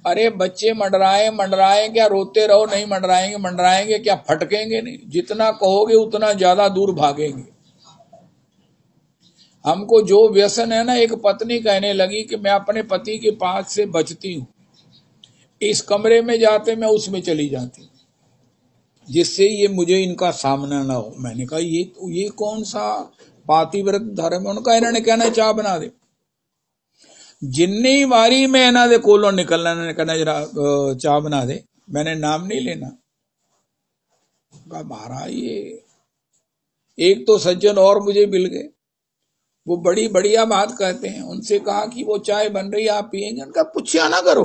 अरे बच्चे मंडराए मंडराए क्या, रोते रहो, नहीं मंडराएंगे, मंडराएंगे क्या, फटकेंगे नहीं। जितना कहोगे उतना ज्यादा दूर भागेंगे। हमको जो व्यसन है ना, एक पत्नी कहने लगी कि मैं अपने पति के पास से बचती हूँ, इस कमरे में जाते मैं उसमें चली जाती, जिससे ये मुझे इनका सामना ना हो। मैंने कहा ये कौन सा पातिव्रत धर्म है। उनका इन्होंने कहना चाह बना दे। जिन्नी बारी में ना दे कोलो निकलना, कहना जरा चाह बना दे, मैंने नाम नहीं लेना। कहा महाराज ये एक तो सज्जन और मुझे मिल गए, वो बड़ी बढ़िया बात कहते हैं। उनसे कहा कि वो चाय बन रही है, आप पिएंगे? उनका पूछा ना करो,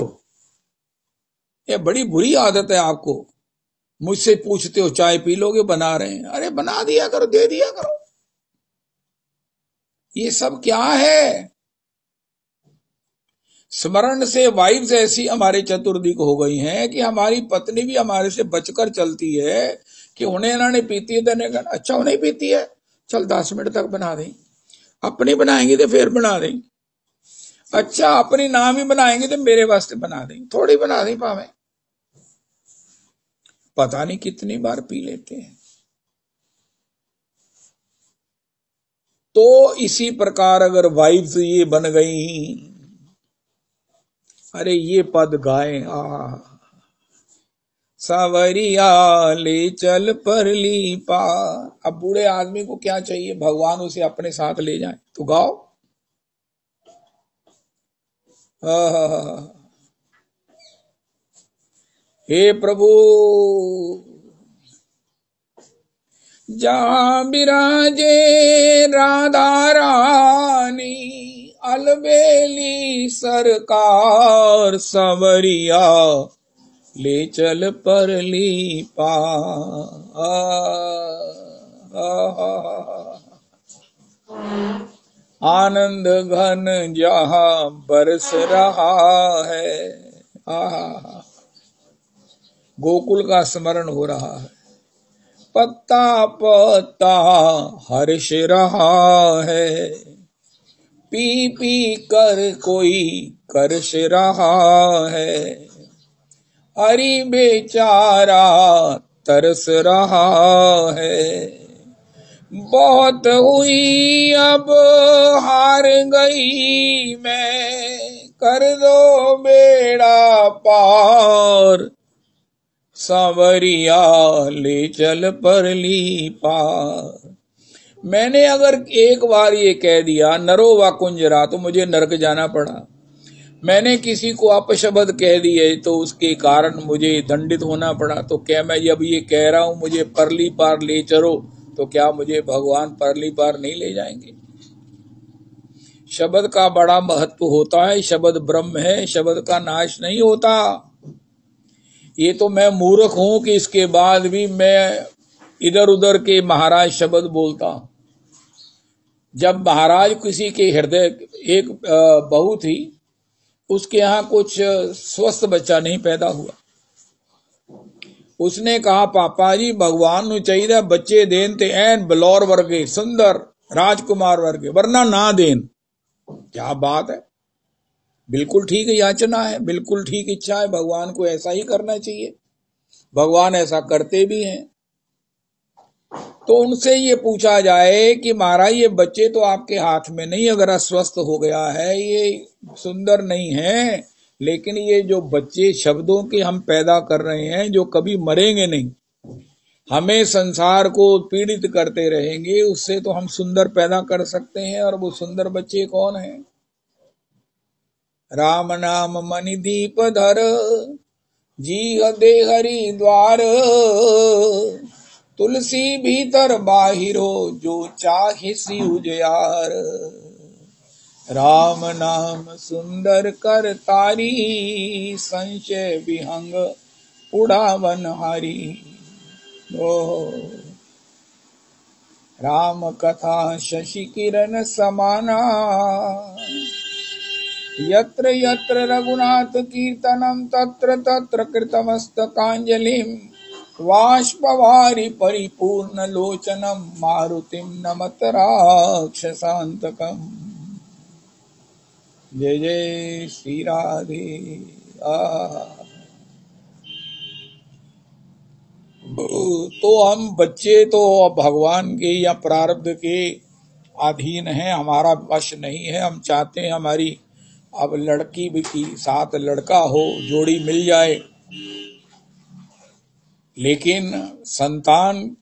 ये बड़ी बुरी आदत है आपको। मुझसे पूछते हो चाय पी लोगे, बना रहे हैं। अरे बना दिया करो, दे दिया करो। ये सब क्या है? स्मरण से वाइब्स ऐसी हमारे चतुर्दिक हो गई हैं कि हमारी पत्नी भी हमारे से बचकर चलती है कि उन्हें इन्होंने पीती है, तो अच्छा उन्हें पीती है, चल 10 मिनट तक बना दें। अपनी बनाएंगे तो फिर बना दें। अच्छा अपनी नाम ही बनाएंगे तो मेरे वास्ते बना दें, थोड़ी बना दें पावे। पता नहीं कितनी बार पी लेते हैं। तो इसी प्रकार अगर वाइब्स ये बन गई, अरे ये पद गाए, सावरिया ले चल परली पार। अब बूढ़े आदमी को क्या चाहिए, भगवान उसे अपने साथ ले जाए, तो गाओ। हे प्रभु जहां विराजे राधा रानी, अलबेली सरकार, संवरिया ले चल परली पार। आनंद घन जहां बरस रहा है, गोकुल का स्मरण हो रहा है। पत्ता पत्ता हर्ष रहा है, पी पी कर कोई करश रहा है। हरि बेचारा तरस रहा है, बहुत हुई अब हार गई मैं, कर दो बेड़ा पार, सांवरिया ले चल परली पार। मैंने अगर एक बार ये कह दिया नरो व कुंजरा, तो मुझे नरक जाना पड़ा। मैंने किसी को अपशब्द कह दिए तो उसके कारण मुझे दंडित होना पड़ा। तो क्या मैं जब ये कह रहा हूं मुझे परली पार ले चलो, तो क्या मुझे भगवान परली पार नहीं ले जाएंगे? शब्द का बड़ा महत्व होता है। शब्द ब्रह्म है, शब्द का नाश नहीं होता। ये तो मैं मूर्ख हूं कि इसके बाद भी मैं इधर उधर के महाराज शब्द बोलता हूं। जब महाराज किसी के हृदय, एक बहू थी, उसके यहाँ कुछ स्वस्थ बच्चा नहीं पैदा हुआ, उसने कहा पापा जी भगवान नु चाहिए बच्चे देन ते एन बलौर वर्गे सुंदर राजकुमार वर्गे वरना ना देन। क्या बात है, बिल्कुल ठीक याचना है, बिल्कुल ठीक इच्छा है, भगवान को ऐसा ही करना चाहिए, भगवान ऐसा करते भी हैं। तो उनसे ये पूछा जाए कि महाराज ये बच्चे तो आपके हाथ में नहीं, अगर अस्वस्थ हो गया है, ये सुंदर नहीं है, लेकिन ये जो बच्चे शब्दों के हम पैदा कर रहे हैं जो कभी मरेंगे नहीं, हमें संसार को पीड़ित करते रहेंगे, उससे तो हम सुंदर पैदा कर सकते हैं। और वो सुंदर बच्चे कौन है? राम नाम मणि दीप धर जी दे हरि द्वार, तुलसी भीतर बाहिरो जो चाहे सी उजियार। राम नाम सुंदर कर तारी, संशय विहंग उड़ावन हारी। राम कथा शशि किरण समाना, यत्र यत्र रघुनाथ कीर्तनम तत्र तत्र कृतमस्तकांजलिं, वाष्पवारि परिपूर्ण लोचनम मारुतिम नमत राक्षसांतकम्। जय जय श्री राधे। तो हम बच्चे तो भगवान के या प्रारब्ध के अधीन हैं, हमारा वश नहीं है। हम चाहते हैं हमारी अब लड़की भी की साथ लड़का हो, जोड़ी मिल जाए, लेकिन संतान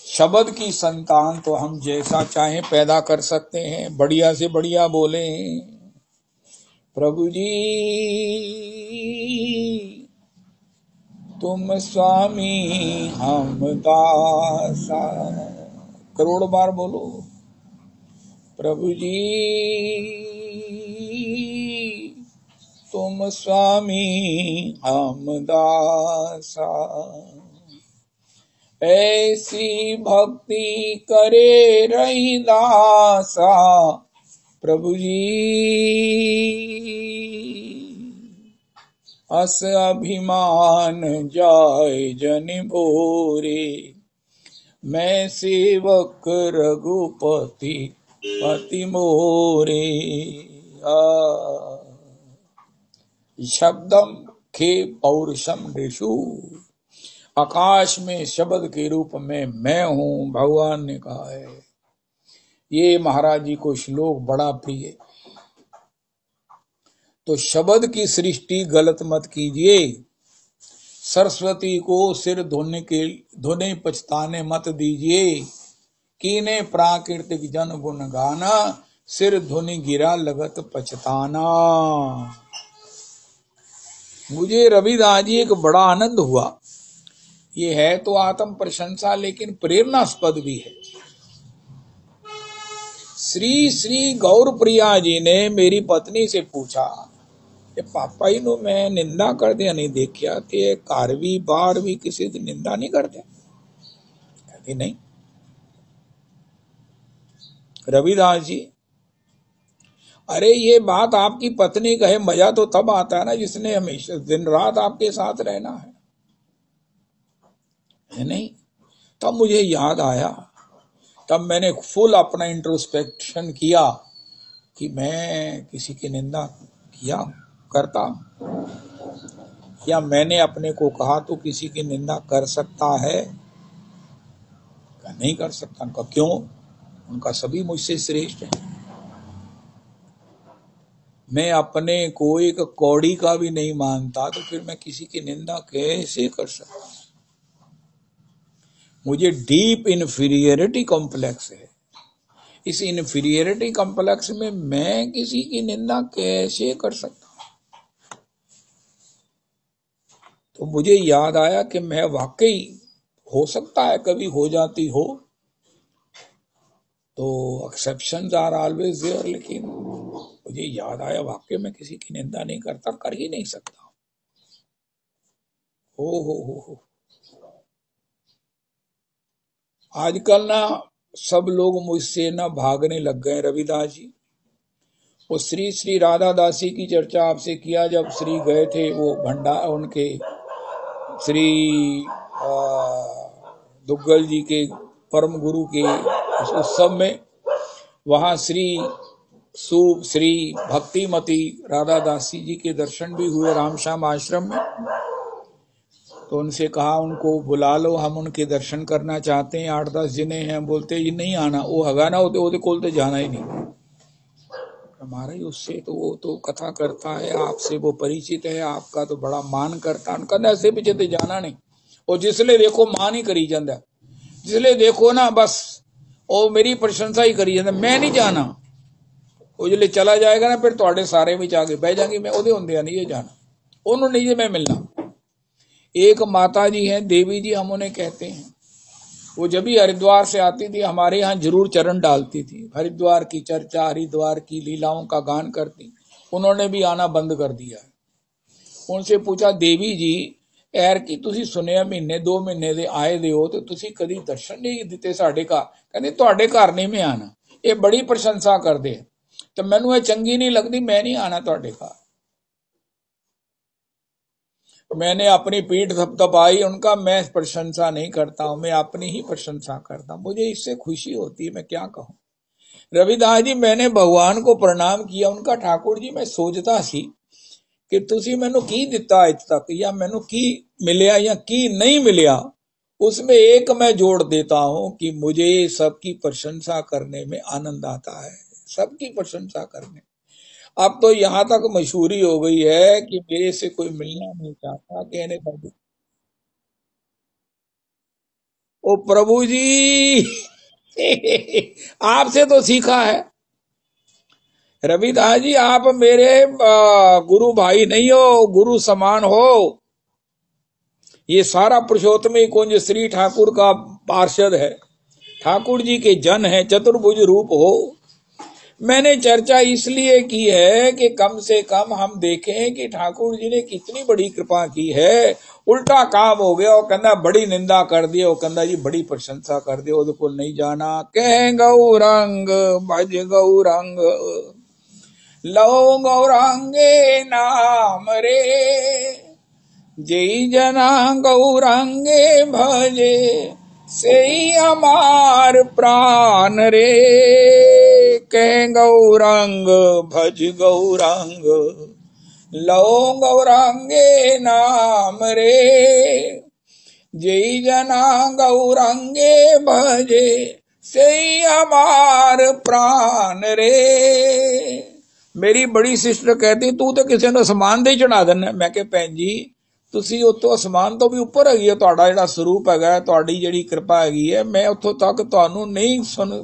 शब्द की संतान तो हम जैसा चाहें पैदा कर सकते हैं, बढ़िया से बढ़िया बोले प्रभु जी तुम स्वामी हम दासा, करोड़ बार बोलो प्रभु जी तुम स्वामी हम दासा। ऐसी भक्ति करे रही दासा प्रभु जी, अस अभिमान जाय जन भोरे, मैं सेवक रघुपति पति मोरे। शब्दम खे पौरुषम ऋषु, आकाश में शब्द के रूप में मैं हूं, भगवान ने कहा है। ये महाराज जी को श्लोक बड़ा प्रिय है। तो शब्द की सृष्टि गलत मत कीजिए, सरस्वती को सिर धोने पछताने मत दीजिए, कीने प्राकृतिक जन गुण गाना, सिर धुनि गिरा लगत पछताना। मुझे रविदास जी एक बड़ा आनंद हुआ, ये है तो आत्म प्रशंसा लेकिन प्रेरणास्पद भी है। श्री श्री गौर प्रिया जी ने मेरी पत्नी से पूछा कि पापा ही नो मैं निंदा कर दिया नहीं देखिया ते कारवी बार भी किसी की निंदा नहीं करते? कहती नहीं रविदास जी, अरे ये बात आपकी पत्नी कहे मजा तो तब आता है ना जिसने हमेशा दिन रात आपके साथ रहना है नहीं? तब मुझे याद आया, तब मैंने फुल अपना इंट्रोस्पेक्शन किया कि मैं किसी की निंदा किया करता, या मैंने अपने को कहा तो किसी की निंदा कर सकता है? नहीं कर सकता। उनका क्यों? उनका सभी मुझसे श्रेष्ठ है। मैं अपने को एक कौड़ी का भी नहीं मानता तो फिर मैं किसी की निंदा कैसे कर सकता? मुझे डीप इन्फीरियरिटी कॉम्प्लेक्स है। इस इन्फीरियरिटी कॉम्प्लेक्स में मैं किसी की निंदा कैसे कर सकता? तो मुझे याद आया कि मैं वाकई, हो सकता है कभी हो जाती हो, तो एक्सेप्शंस आर ऑलवेज देयर, लेकिन मुझे याद आया वाकई मैं किसी की निंदा नहीं करता, कर ही नहीं सकता। हो आजकल ना सब लोग मुझसे ना भागने लग गए रविदास जी। वो श्री श्री राधा दासी की चर्चा आपसे किया, जब श्री गए थे वो भंडार उनके श्री दुग्गल जी के परम गुरु के उस उत्सव में, वहां श्री भक्तिमती राधा दासी जी के दर्शन भी हुए रामश्याम आश्रम में। तो उनसे कहा उनको बुला लो, हम उनके दर्शन करना चाहते हैं, 8-10 जने हैं। बोलते ये नहीं आना, वो हगाना होते होते कोल तो जाना ही नहीं हमारा ही उससे, तो वो तो कथा करता है, आपसे वो परिचित है, आपका तो बड़ा मान करता। उनका ऐसे पीछे तो जाना नहीं। और जिसले देखो मान ही करी जाता, जिसले देखो ना बस वो मेरी प्रशंसा ही करी जाता, मैं नहीं जाना। वो जिले चला जाएगा ना फिर थोड़े सारे में आगे बह जाएंगे, मैं ओदे होंदे नहीं ये जाना, उन्होंने नहीं मैं मिलना। एक माता जी हैं, देवी जी हम उन्हें कहते हैं, वो जब भी हरिद्वार से आती थी हमारे यहाँ जरूर चरण डालती थी, हरिद्वार की चर्चा, हरिद्वार की लीलाओं का गान करती। उन्होंने भी आना बंद कर दिया। उनसे पूछा, देवी जी एर की तुसी सुनिया महीने 2 महीने दे आए दे हो, तो तुसी कदी दर्शन नहीं दिते साडे घर? कहते तुहाडे घर नहीं मैं आना, ये बड़ी प्रशंसा करदे, तो मैनू ये चंगी नहीं लगती, मैं नहीं आना तुहाडे घर। मैंने अपनी पीठ थपथपाई उनका, मैं प्रशंसा नहीं करता हूं, मैं अपनी ही प्रशंसा करता हूं, मुझे इससे खुशी होती है, मैं क्या कहूं। रविदास जी मैंने भगवान को प्रणाम किया, उनका ठाकुर जी मैं सोचता सी कि तुसी मैनू की दिता अज तक, या मैनू की मिलिया या की नहीं मिलिया, उसमें एक मैं जोड़ देता हूं कि मुझे सबकी प्रशंसा करने में आनंद आता है, सबकी प्रशंसा करने। अब तो यहां तक मशहूरी हो गई है कि मेरे से कोई मिलना नहीं चाहता, कहने लगे ओ प्रभु जी आपसे तो सीखा है रविदास जी, आप मेरे गुरु भाई नहीं हो, गुरु समान हो। ये सारा पुरुषोत्तम कुंज श्री ठाकुर का पार्षद है, ठाकुर जी के जन है, चतुर्भुज रूप हो। मैंने चर्चा इसलिए की है कि कम से कम हम देखें कि ठाकुर जी ने कितनी बड़ी कृपा की है। उल्टा काम हो गया, वो कहना बड़ी निंदा कर दी, वो कहना जी बड़ी प्रशंसा कर दी, वो नहीं जाना। कह गौरंग भज गौरंग लो गौरांगे नाम रे, जय जना गौरांगे भजे से अमार प्राण रे। कह गौरांग भज गौरांग लो गौरांगे नाम रे, जय जना गौरांगे भजे से अमार प्राण रे। मेरी बड़ी सिस्टर कहती तू तो किसी ने समान दे चढ़ा देना। मैं कहा भैन जी ਤੁਸੀਂ ਉਤੋਂ ਅਸਮਾਨ ਤੋਂ ਵੀ ਉੱਪਰ ਹੈਗੀ ਹੈ, ਤੁਹਾਡਾ ਜਿਹੜਾ ਸਰੂਪ ਹੈਗਾ, ਤੁਹਾਡੀ ਜਿਹੜੀ ਕਿਰਪਾ ਹੈਗੀ ਹੈ, ਮੈਂ ਉੱਥੋਂ ਤੱਕ ਤੁਹਾਨੂੰ ਨਹੀਂ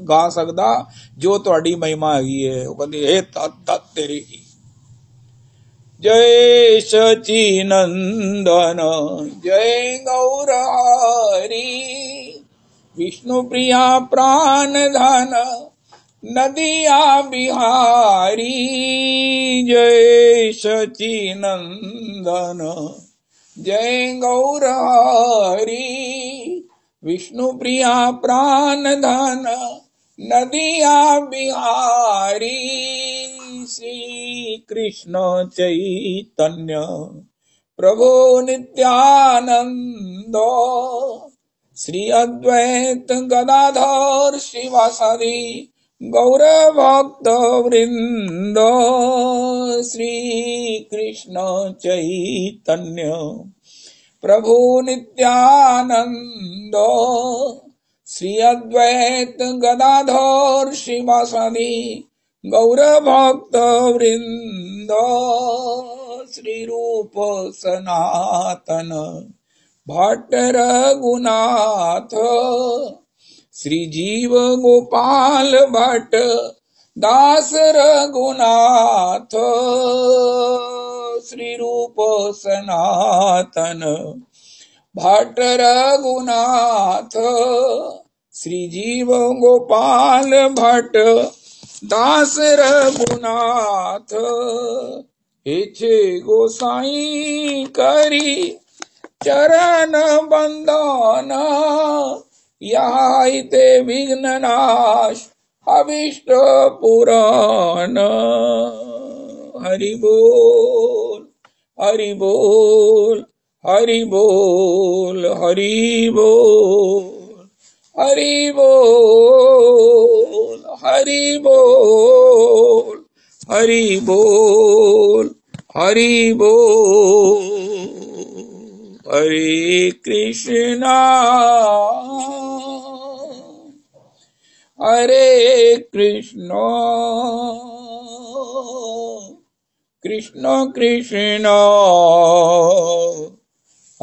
ਗਾ ਸਕਦਾ ਜੋ ਤੁਹਾਡੀ ਮਹਿਮਾ ਹੈਗੀ ਹੈ। ਉਹ ਕਹਿੰਦੀ ਇਹ ਤਤ ਤੇਰੀ ਕੀ जय सचिनंदन जय गौर हरि, विष्णु प्रिया प्राण धन नदिया बिहारी। जय सचिनंदन जय गौर हरि, विष्णु प्रिया प्राण धन नदिया बिहारी। श्री कृष्ण चैतन्य प्रभु नित्यानंद, श्री अद्वैत गदाधर शिवासादि गौर भक्त वृंद। श्री कृष्ण चैतन्य प्रभु नित्यानंद, श्री अद्वैत गदाधर शिवासादि गौर भक्त वृंद। श्री रूप सनातन भट्ट रघुनाथ, श्री जीव गोपाल भट्ट दास रघुनाथ। श्री रूप सनातन भट्ट रघुनाथ, श्री जीव गोपाल भट्ट दास रघुनाथ। हेछे गोसाई करी चरण बंदन, याते विघ्न नाश अभिष्ट पुराण। हरि बोल हरि बोल हरि बोल, हरि बोल, हरि बोल, हरि बोल, हरि बोल, हरि बोल। हरे कृष्णा हरे कृष्णा कृष्ण कृष्ण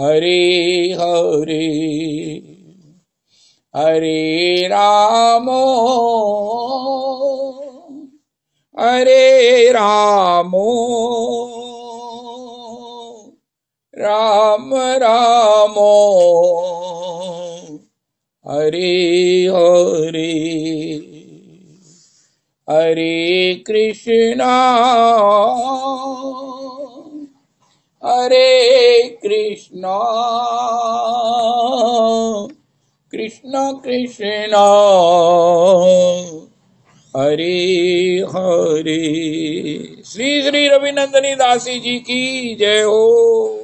हरे हरे हरे राम राम राम हरे हरे हरे कृष्णा हरे कृष्णा कृष्ण कृष्ण हरे हरे। श्री श्री रविनंदनी दासी जी की जय हो।